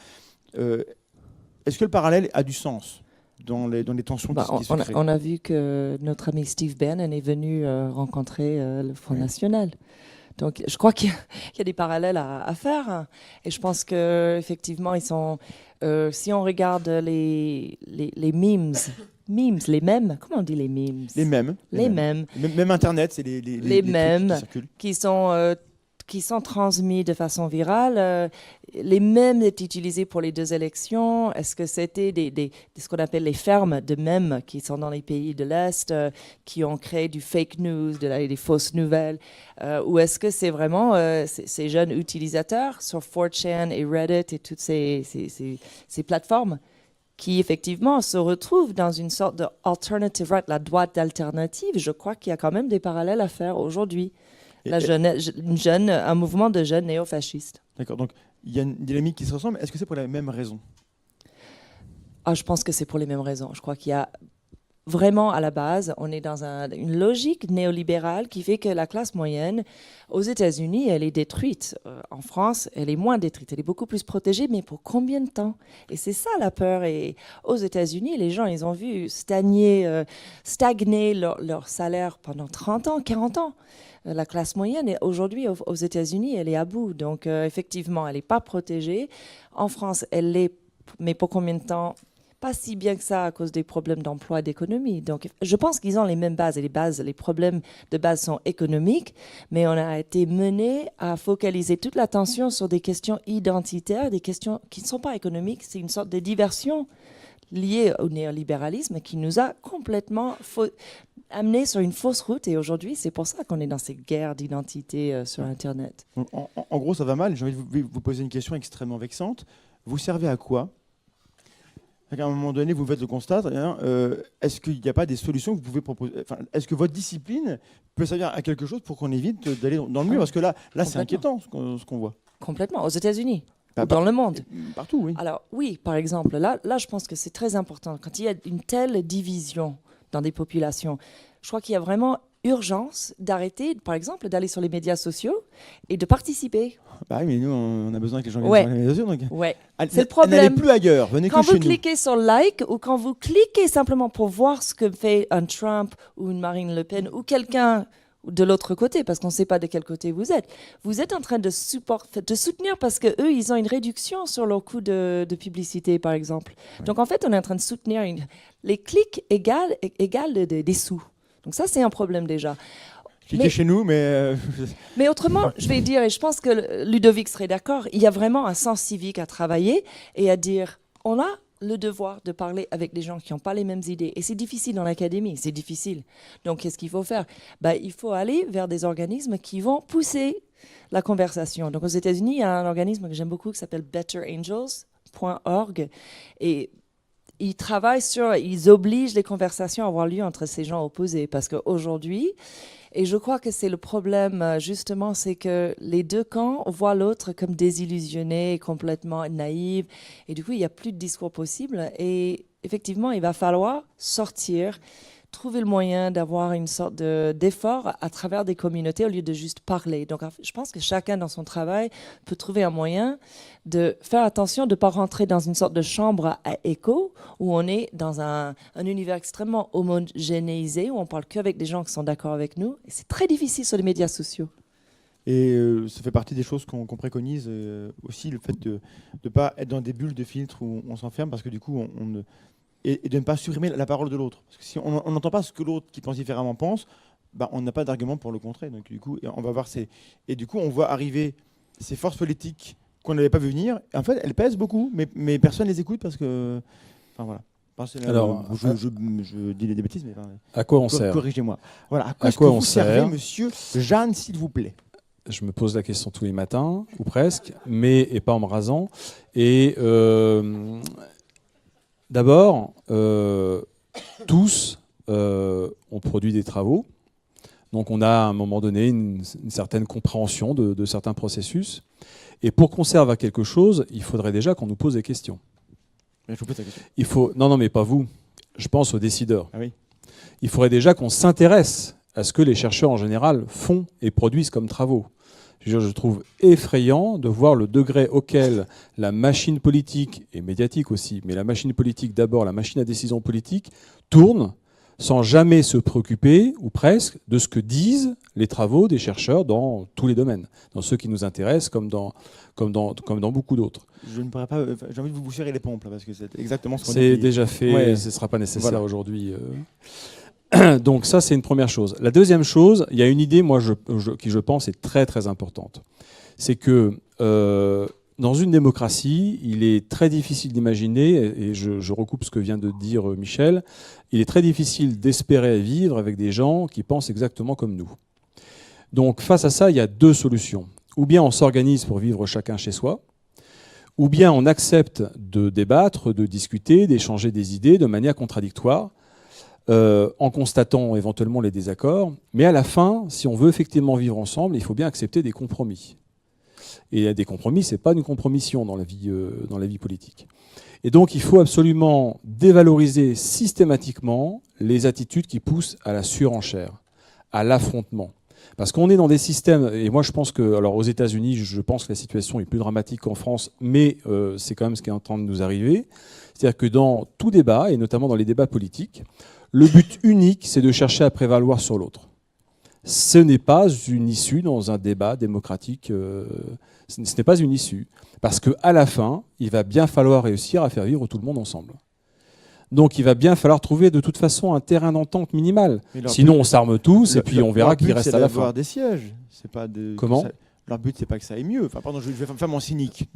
Est-ce que le parallèle a du sens dans les tensions qui se créent? On a vu que notre ami Steve Bannon est venu rencontrer le Front National. Donc, je crois qu'il y a des parallèles à faire. Et je pense qu'effectivement, ils sont... si on regarde les memes, les mèmes, comment on dit les memes? Les mèmes. Même Internet, c'est les mèmes qui circulent. Qui sont transmis de façon virale. Les mèmes étaient utilisés pour les 2 élections. Est-ce que c'était ce qu'on appelle les fermes de mèmes qui sont dans les pays de l'Est, qui ont créé du fake news, des fausses nouvelles? Ou est-ce que c'est vraiment ces jeunes utilisateurs sur 4chan et Reddit et toutes ces plateformes qui effectivement se retrouvent dans une sorte de alternative right, la droite alternative? Je crois qu'il y a quand même des parallèles à faire aujourd'hui. Un mouvement de jeunes néofascistes. D'accord, donc il y a une dynamique qui se ressemble. Est-ce que c'est pour la même raison? Je pense que c'est pour les mêmes raisons. Je crois qu'il y a vraiment à la base, on est dans une logique néolibérale qui fait que la classe moyenne aux États-Unis, elle est détruite. En France, elle est moins détruite. Elle est beaucoup plus protégée, mais pour combien de temps? Et c'est ça la peur. Et aux États-Unis, les gens, ils ont vu stagner leur salaire pendant 30 ans, 40 ans. La classe moyenne, aujourd'hui, aux États-Unis, elle est à bout. Donc, effectivement, elle n'est pas protégée. En France, elle l'est, mais pour combien de temps? Pas si bien que ça à cause des problèmes d'emploi et d'économie. Donc, je pense qu'ils ont les mêmes bases. Et les problèmes de base sont économiques, mais on a été mené à focaliser toute l'attention sur des questions identitaires, des questions qui ne sont pas économiques. C'est une sorte de diversion liée au néolibéralisme qui nous a complètement amené sur une fausse route. Et aujourd'hui, c'est pour ça qu'on est dans ces guerres d'identité sur Internet. En gros, ça va mal. J'ai envie de vous poser une question extrêmement vexante. Vous servez à quoi? À un moment donné, vous faites le constat. Est-ce qu'il n'y a pas des solutions que vous pouvez proposer? Est-ce que votre discipline peut servir à quelque chose pour qu'on évite d'aller dans le mur? Parce que là c'est inquiétant ce qu'on voit. Complètement. Aux États-Unis. Dans le monde. Partout, oui. Alors oui, par exemple, là, je pense que c'est très important. Quand il y a une telle division dans des populations, je crois qu'il y a vraiment urgence d'arrêter, par exemple, d'aller sur les médias sociaux et de participer. Bah oui, mais nous, on a besoin que les gens viennent sur les médias sociaux. Donc... Ouais. C'est le problème. N'allez plus ailleurs, venez quand que chez nous. Quand vous cliquez sur like ou quand vous cliquez simplement pour voir ce que fait un Trump ou une Marine Le Pen ou quelqu'un de l'autre côté, parce qu'on ne sait pas de quel côté vous êtes en train de soutenir parce qu'eux, ils ont une réduction sur leur coût de publicité, par exemple. Ouais. Donc, en fait, on est en train de soutenir les clics égales des sous. Donc, ça, c'est un problème déjà. Cliquez chez nous, mais... Mais autrement, je vais dire, et je pense que Ludovic serait d'accord, il y a vraiment un sens civique à travailler et à dire, on a le devoir de parler avec des gens qui n'ont pas les mêmes idées. Et c'est difficile dans l'académie, c'est difficile. Donc, qu'est-ce qu'il faut faire? Il faut aller vers des organismes qui vont pousser la conversation. Donc, aux États-Unis, il y a un organisme que j'aime beaucoup qui s'appelle betterangels.org. Et ils obligent les conversations à avoir lieu entre ces gens opposés. Parce qu'aujourd'hui, et je crois que c'est le problème, justement, c'est que les deux camps voient l'autre comme désillusionné, complètement naïf. Et du coup, il n'y a plus de discours possible. Et effectivement, il va falloir sortir, trouver le moyen d'avoir une sorte d'effort à travers des communautés au lieu de juste parler. Donc, je pense que chacun dans son travail peut trouver un moyen de faire attention de ne pas rentrer dans une sorte de chambre à écho où on est dans un univers extrêmement homogénéisé, où on ne parle qu'avec des gens qui sont d'accord avec nous. Et c'est très difficile sur les médias sociaux. Et ça fait partie des choses qu'on préconise aussi, le fait de ne pas être dans des bulles de filtre où on s'enferme, parce que du coup, et de ne pas supprimer la parole de l'autre. Parce que si on n'entend pas ce que l'autre qui pense différemment pense, bah, on n'a pas d'argument pour le contrer. Donc du coup, on va voir et du coup, on voit arriver ces forces politiques qu'on n'avait pas vu venir. Et en fait, elles pèsent beaucoup, mais personne ne les écoute parce que, enfin voilà. Alors, je dis des bêtises, mais à quoi on sert? Corrigez-moi. Voilà. À À quoi, quoi est-ce que on vous servez, sert monsieur Jeanne, s'il vous plaît? Je me pose la question tous les matins, ou presque, et pas en me rasant. Et d'abord, tous ont produit des travaux. Donc on a à un moment donné une certaine compréhension de certains processus. Et pour qu'on serve à quelque chose, il faudrait déjà qu'on nous pose des questions. Je vous pose la question. Non, mais pas vous. Je pense aux décideurs. Ah oui. Il faudrait déjà qu'on s'intéresse à ce que les chercheurs en général font et produisent comme travaux. Je trouve effrayant de voir le degré auquel la machine politique, et médiatique aussi, mais la machine politique d'abord, la machine à décision politique, tourne sans jamais se préoccuper, ou presque, de ce que disent les travaux des chercheurs dans tous les domaines, dans ceux qui nous intéressent comme dans beaucoup d'autres. Je ne pourrais pas. J'ai envie de vous serrer les pompes là, parce que c'est exactement ce qu'on dit. C'est déjà fait, Ouais. ce ne sera pas nécessaire Voilà. aujourd'hui. Donc ça, c'est une première chose. La deuxième chose, il y a une idée, moi, qui je pense est très très importante. C'est que dans une démocratie, il est très difficile d'imaginer, et je recoupe ce que vient de dire Michel, il est très difficile d'espérer vivre avec des gens qui pensent exactement comme nous. Donc face à ça, il y a deux solutions. Ou bien on s'organise pour vivre chacun chez soi, ou bien on accepte de débattre, de discuter, d'échanger des idées de manière contradictoire, en constatant éventuellement les désaccords. Mais à la fin, si on veut effectivement vivre ensemble, il faut bien accepter des compromis. Et des compromis, ce n'est pas une compromission dans la vie politique. Et donc, il faut absolument dévaloriser systématiquement les attitudes qui poussent à la surenchère, à l'affrontement. Parce qu'on est dans des systèmes, et moi je pense que, alors aux États-Unis, je pense que la situation est plus dramatique qu'en France, mais c'est quand même ce qui est en train de nous arriver. C'est-à-dire que dans tout débat, et notamment dans les débats politiques, le but unique, c'est de chercher à prévaloir sur l'autre. Ce n'est pas une issue dans un débat démocratique. Ce n'est pas une issue. Parce qu'à la fin, il va bien falloir réussir à faire vivre tout le monde ensemble. Donc il va bien falloir trouver de toute façon un terrain d'entente minimal. Sinon, on s'arme tous et puis on verra qui reste à la fin. C'est d'avoir des sièges. C'est pas de. Comment ? Leur but, c'est pas que ça aille mieux. Enfin, pardon, je vais faire mon cynique.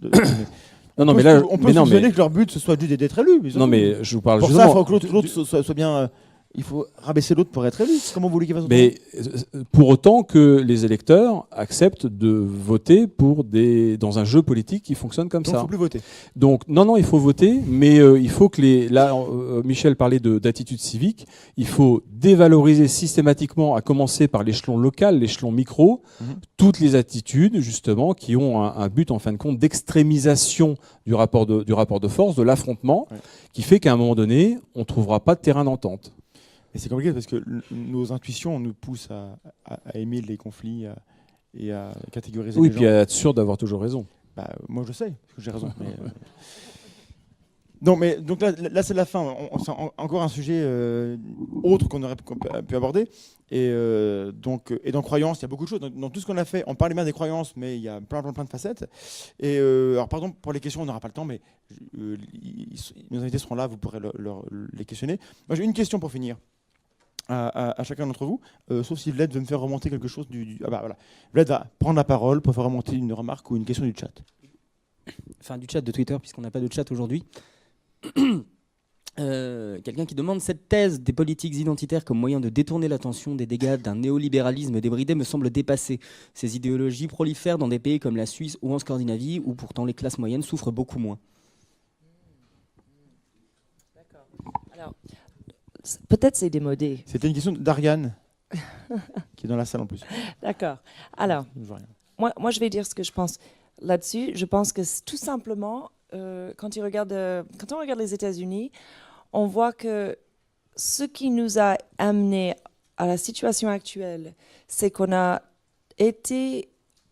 Non, mais là, on peut soupçonner que leur but, ce soit juste d'être élu. Non, mais je vous parle pour justement. Ça, il faut que l'autre soit bien. Il faut rabaisser l'autre pour être élu. Comment vous voulez qu'il fasse? Mais pour autant que les électeurs acceptent de voter dans un jeu politique qui fonctionne comme ça. Donc il ne faut plus voter. Donc non, il faut voter, mais il faut que Michel parlait d'attitude civique. Il faut dévaloriser systématiquement, à commencer par l'échelon local, l'échelon micro, toutes les attitudes justement qui ont un but en fin de compte d'extrémisation du rapport de force, de l'affrontement, qui fait qu'à un moment donné, on ne trouvera pas de terrain d'entente. Et c'est compliqué parce que nos intuitions nous poussent à aimer les conflits et à catégoriser les gens. Oui, puis à être sûr d'avoir toujours raison. Bah, moi, je sais, parce que j'ai raison. Mais, donc là c'est la fin. C'est encore un sujet autre qu'on aurait pu aborder. Et dans croyances, il y a beaucoup de choses. Dans tout ce qu'on a fait, on parlait bien des croyances, mais il y a plein de facettes. Et alors, pardon, pour les questions, on n'aura pas le temps, mais nos invités seront là, vous pourrez les questionner. Moi, j'ai une question pour finir. À chacun d'entre vous, sauf si Vlad veut me faire remonter quelque chose voilà. Vlad va prendre la parole pour faire remonter une remarque ou une question du chat. Enfin, du chat de Twitter, puisqu'on n'a pas de chat aujourd'hui. Quelqu'un qui demande: cette thèse des politiques identitaires comme moyen de détourner l'attention des dégâts d'un néolibéralisme débridé me semble dépassée. Ces idéologies prolifèrent dans des pays comme la Suisse ou en Scandinavie, où pourtant les classes moyennes souffrent beaucoup moins. D'accord. Alors, peut-être c'est démodé. C'était une question d'Ariane, qui est dans la salle en plus. D'accord. Alors, moi, je vais dire ce que je pense là-dessus. Je pense que tout simplement, quand on regarde les États-Unis, on voit que ce qui nous a amené à la situation actuelle, c'est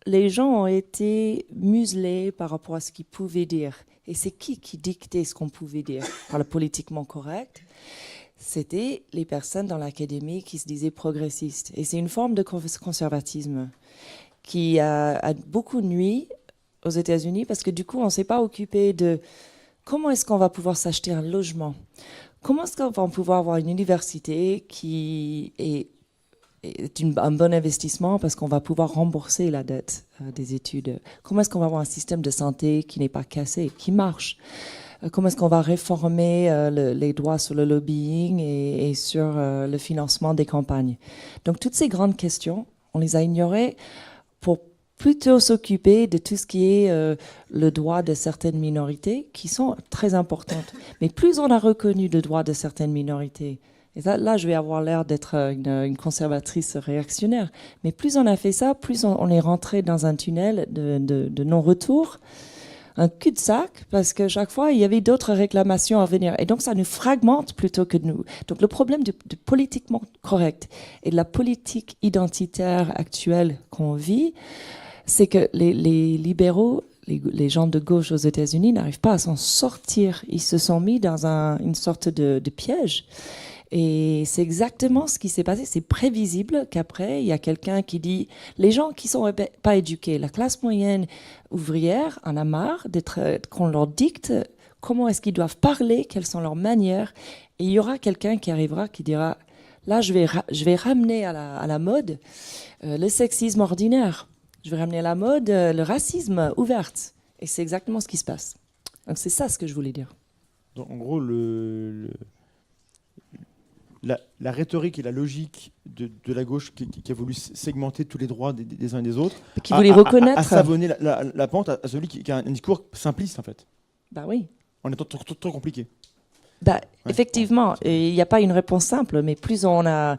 les gens ont été muselés par rapport à ce qu'ils pouvaient dire. Et c'est qui dictait ce qu'on pouvait dire par le politiquement correct? C'était les personnes dans l'académie qui se disaient progressistes. Et c'est une forme de conservatisme. qui a beaucoup nuit aux États-Unis parce que du coup, on ne s'est pas occupé de comment est-ce qu'on va pouvoir s'acheter un logement, comment est-ce qu'on va pouvoir avoir une université qui est un bon investissement parce qu'on va pouvoir rembourser la dette des études. Comment est-ce qu'on va avoir un système de santé qui n'est pas cassé, qui marche? Comment est-ce qu'on va réformer les droits sur le lobbying et sur le financement des campagnes? Donc toutes ces grandes questions, on les a ignorées pour plutôt s'occuper de tout ce qui est le droit de certaines minorités qui sont très importantes. Mais plus on a reconnu le droit de certaines minorités, et là, je vais avoir l'air d'être une conservatrice réactionnaire. Mais plus on a fait ça, plus on est rentré dans un tunnel de non-retour, un cul-de-sac, parce que chaque fois, il y avait d'autres réclamations à venir. Et donc, ça nous fragmente plutôt que nous. Donc, le problème du politiquement correct et de la politique identitaire actuelle qu'on vit, c'est que les libéraux, les gens de gauche aux États-Unis n'arrivent pas à s'en sortir. Ils se sont mis dans une sorte de piège. Et c'est exactement ce qui s'est passé. C'est prévisible qu'après, il y a quelqu'un qui dit les gens qui ne sont pas éduqués, la classe moyenne ouvrière en a marre qu'on leur dicte comment est-ce qu'ils doivent parler, quelles sont leurs manières. Et il y aura quelqu'un qui arrivera qui dira là, je vais ramener à la mode le sexisme ordinaire. Je vais ramener à la mode le racisme ouvert. Et c'est exactement ce qui se passe. Donc c'est ça ce que je voulais dire. Donc, en gros, la rhétorique et la logique de la gauche qui a voulu segmenter tous les droits des uns et des autres, Qui voulait reconnaître. à savonner la pente à celui qui a un discours simpliste, en fait. Bah oui. En étant trop compliqué. Bah, Ouais. effectivement, il n'y a pas une réponse simple, mais plus on a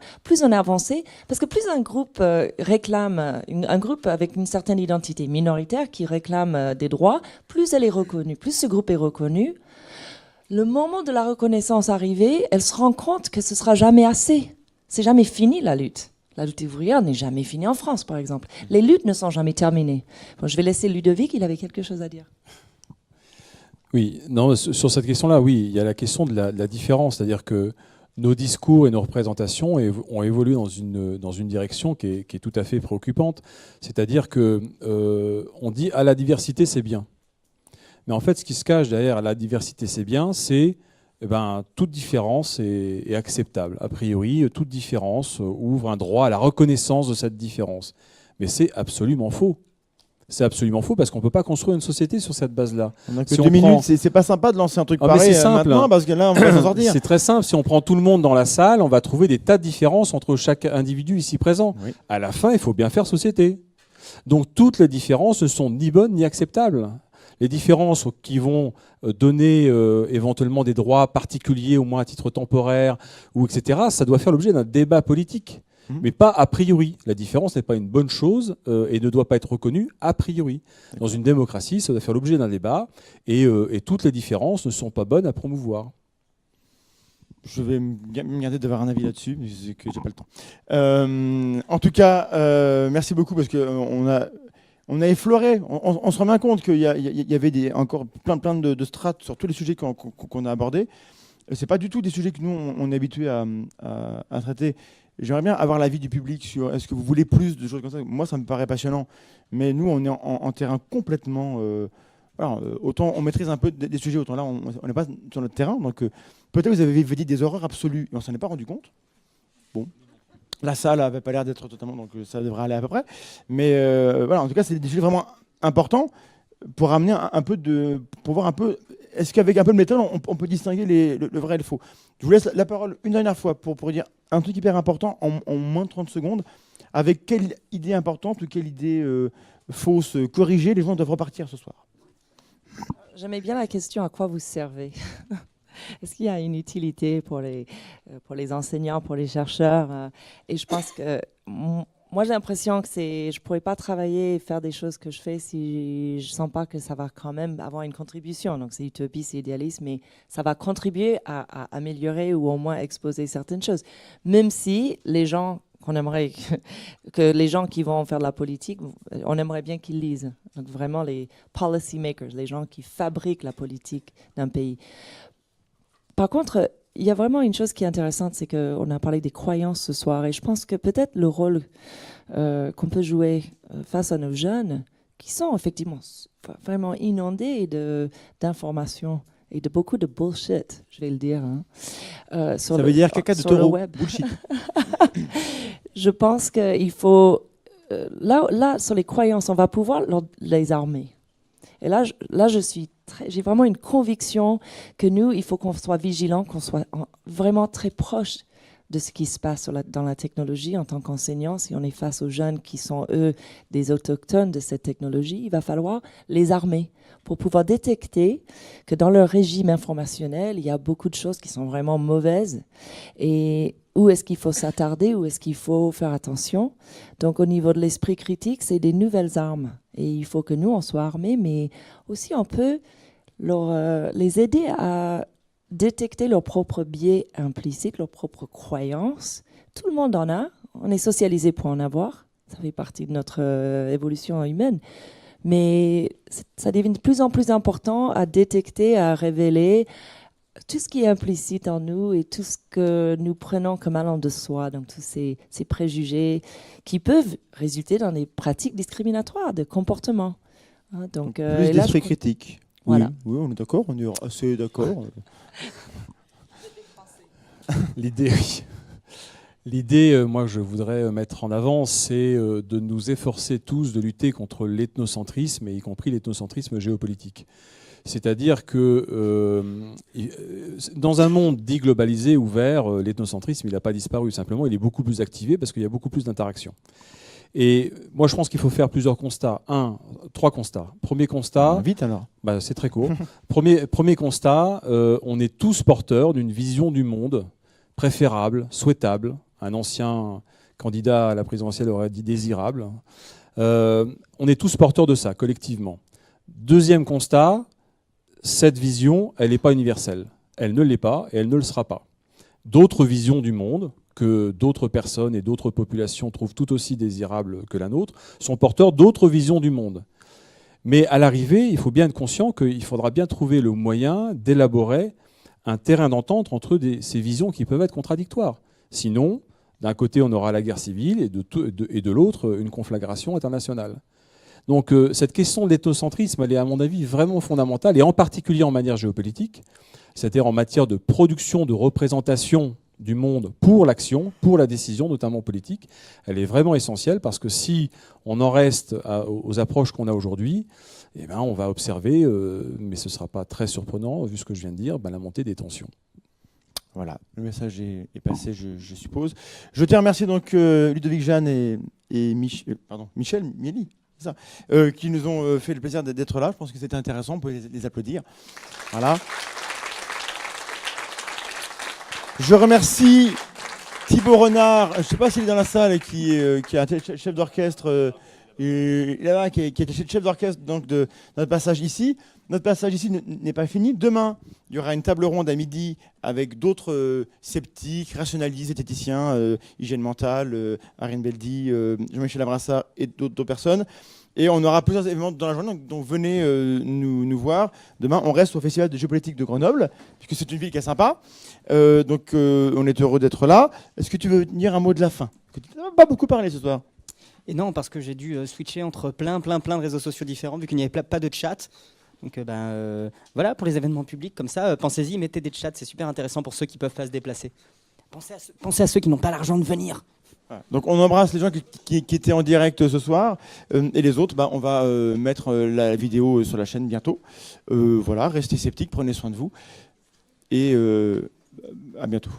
avancé, parce que plus un groupe réclame, un groupe avec une certaine identité minoritaire qui réclame des droits, plus elle est reconnue, plus ce groupe est reconnu. Le moment de la reconnaissance arrivé, elle se rend compte que ce sera jamais assez. C'est jamais fini la lutte. La lutte ouvrière n'est jamais finie en France, par exemple. Les luttes ne sont jamais terminées. Bon, je vais laisser Ludovic, il avait quelque chose à dire. Oui, non, sur cette question-là, oui, il y a la question de la différence, c'est-à-dire que nos discours et nos représentations ont évolué dans une direction qui est tout à fait préoccupante. C'est-à-dire que on dit à la diversité c'est bien, mais en fait, ce qui se cache derrière la diversité c'est bien, c'est toute différence est acceptable. A priori, toute différence ouvre un droit à la reconnaissance de cette différence, mais c'est absolument faux. C'est absolument faux parce qu'on ne peut pas construire une société sur cette base-là. On a que Si 2 on minutes, prend- c'est pas sympa de lancer un truc Ah, mais pareil c'est simple. maintenant, parce que là, on va s'en sortir. C'est très simple. Si on prend tout le monde dans la salle, on va trouver des tas de différences entre chaque individu ici présent. Oui. À la fin, il faut bien faire société. Donc toutes les différences ne sont ni bonnes ni acceptables. Les différences qui vont donner éventuellement des droits particuliers, au moins à titre temporaire, ou etc., ça doit faire l'objet d'un débat politique. Mais pas a priori. La différence n'est pas une bonne chose et ne doit pas être reconnue a priori. Dans une démocratie, ça doit faire l'objet d'un débat et toutes les différences ne sont pas bonnes à promouvoir. Je vais me garder d'avoir un avis là-dessus, mais c'est que j'ai pas le temps. En tout cas, merci beaucoup parce qu'on a effleuré, on se rend bien compte qu'il y avait encore plein de strates sur tous les sujets qu'on a abordés. C'est pas du tout des sujets que nous, on est habitués à traiter. J'aimerais bien avoir l'avis du public sur est-ce que vous voulez plus de choses comme ça. Moi, ça me paraît passionnant. Mais nous, on est en terrain complètement... autant on maîtrise un peu des sujets, autant là, on n'est pas sur notre terrain. Donc peut-être vous avez dit des horreurs absolues et on s'en est pas rendu compte. Bon. La salle n'avait pas l'air d'être totalement... Donc ça devrait aller à peu près. Mais voilà, en tout cas, c'est des sujets vraiment importants pour amener un peu de... Pour voir un peu... Est-ce qu'avec un peu de méthode, on peut distinguer le vrai et le faux? Je vous laisse la parole une dernière fois pour dire un truc hyper important en moins de 30 secondes. Avec quelle idée importante ou quelle idée fausse corrigée les gens doivent repartir ce soir? J'aimais bien la question à quoi vous servez. Est-ce qu'il y a une utilité pour les enseignants, pour les chercheurs? Et je pense que moi, j'ai l'impression que je ne pourrais pas travailler et faire des choses que je fais si je ne sens pas que ça va quand même avoir une contribution. Donc, c'est utopie, c'est idéaliste, mais ça va contribuer à améliorer ou au moins exposer certaines choses. Même si les gens qu'on aimerait que les gens qui vont faire de la politique, on aimerait bien qu'ils lisent. Donc, vraiment, les policy makers, les gens qui fabriquent la politique d'un pays. Par contre, il y a vraiment une chose qui est intéressante, c'est qu'on a parlé des croyances ce soir, et je pense que peut-être le rôle qu'on peut jouer face à nos jeunes, qui sont effectivement vraiment inondés d'informations et de beaucoup de bullshit, je vais le dire. Ça veut dire caca de sur le taureau, web. bullshit. Je pense qu'il faut... là, sur les croyances, on va pouvoir les armer. Et là, j'ai vraiment une conviction que nous, il faut qu'on soit vigilants, qu'on soit vraiment très proche de ce qui se passe dans la technologie en tant qu'enseignant. Si on est face aux jeunes qui sont, eux, des autochtones de cette technologie, il va falloir les armer pour pouvoir détecter que dans leur régime informationnel, il y a beaucoup de choses qui sont vraiment mauvaises. Et où est-ce qu'il faut s'attarder, où est-ce qu'il faut faire attention. Donc au niveau de l'esprit critique, c'est des nouvelles armes. Et il faut que nous, on soit armés, mais aussi on peut les aider à détecter leurs propres biais implicites, leurs propres croyances. Tout le monde en a. On est socialisé pour en avoir. Ça fait partie de notre évolution humaine. Mais ça devient de plus en plus important à détecter, à révéler tout ce qui est implicite en nous et tout ce que nous prenons comme allant de soi, donc tous ces préjugés qui peuvent résulter dans des pratiques discriminatoires de comportement. Donc, plus d'esprit critique. Voilà. Oui, on est d'accord, on est assez d'accord. L'idée, oui. L'idée, moi, que je voudrais mettre en avant, c'est de nous efforcer tous de lutter contre l'ethnocentrisme, et y compris l'ethnocentrisme géopolitique. C'est-à-dire que dans un monde dit globalisé, ouvert, l'ethnocentrisme, il n'a pas disparu. Simplement, il est beaucoup plus activé parce qu'il y a beaucoup plus d'interactions. Et moi, je pense qu'il faut faire plusieurs constats. Trois constats. Premier constat... Vite alors. C'est très court. Premier constat, on est tous porteurs d'une vision du monde préférable, souhaitable. Un ancien candidat à la présidentielle aurait dit désirable. On est tous porteurs de ça, collectivement. Deuxième constat, cette vision, elle n'est pas universelle. Elle ne l'est pas et elle ne le sera pas. D'autres visions du monde, que d'autres personnes et d'autres populations trouvent tout aussi désirables que la nôtre, sont porteurs d'autres visions du monde. Mais à l'arrivée, il faut bien être conscient qu'il faudra bien trouver le moyen d'élaborer un terrain d'entente entre ces visions qui peuvent être contradictoires. Sinon, d'un côté, on aura la guerre civile et de l'autre, une conflagration internationale. Donc cette question de l'ethnocentrisme, elle est à mon avis vraiment fondamentale, et en particulier en matière géopolitique, c'est-à-dire en matière de production, de représentation du monde pour l'action, pour la décision, notamment politique. Elle est vraiment essentielle parce que si on en reste aux approches qu'on a aujourd'hui, eh ben, on va observer, mais ce ne sera pas très surprenant, vu ce que je viens de dire, la montée des tensions. Voilà, le message est passé, je suppose. Je tiens à remercier donc Ludovic Jeanne et Michel Mieli, qui nous ont fait le plaisir d'être là. Je pense que c'était intéressant, on peut les applaudir. Voilà. Je remercie Thibaut Renard, je ne sais pas s'il est dans la salle, qui est un chef d'orchestre, là-bas, qui est chef d'orchestre donc, de notre passage ici. Notre passage ici n'est pas fini. Demain, il y aura une table ronde à midi avec d'autres sceptiques, rationalistes, zététiciens, hygiène mentale, Ariane Beldi, Jean-Michel Abrassard et d'autres personnes. Et on aura plusieurs événements dans la journée, donc venez nous voir. Demain, on reste au Festival de géopolitique de Grenoble, puisque c'est une ville qui est sympa. Donc on est heureux d'être là. Est-ce que tu veux dire un mot de la fin? Tu n'as pas beaucoup parlé ce soir. Et non, parce que j'ai dû switcher entre plein de réseaux sociaux différents, vu qu'il n'y avait pas de chat. Donc voilà, pour les événements publics comme ça, pensez-y, mettez des chats, c'est super intéressant pour ceux qui ne peuvent pas se déplacer. Pensez à ceux qui n'ont pas l'argent de venir. Donc on embrasse les gens qui étaient en direct ce soir, et les autres, on va mettre la vidéo sur la chaîne bientôt. Voilà, restez sceptiques, prenez soin de vous, et à bientôt.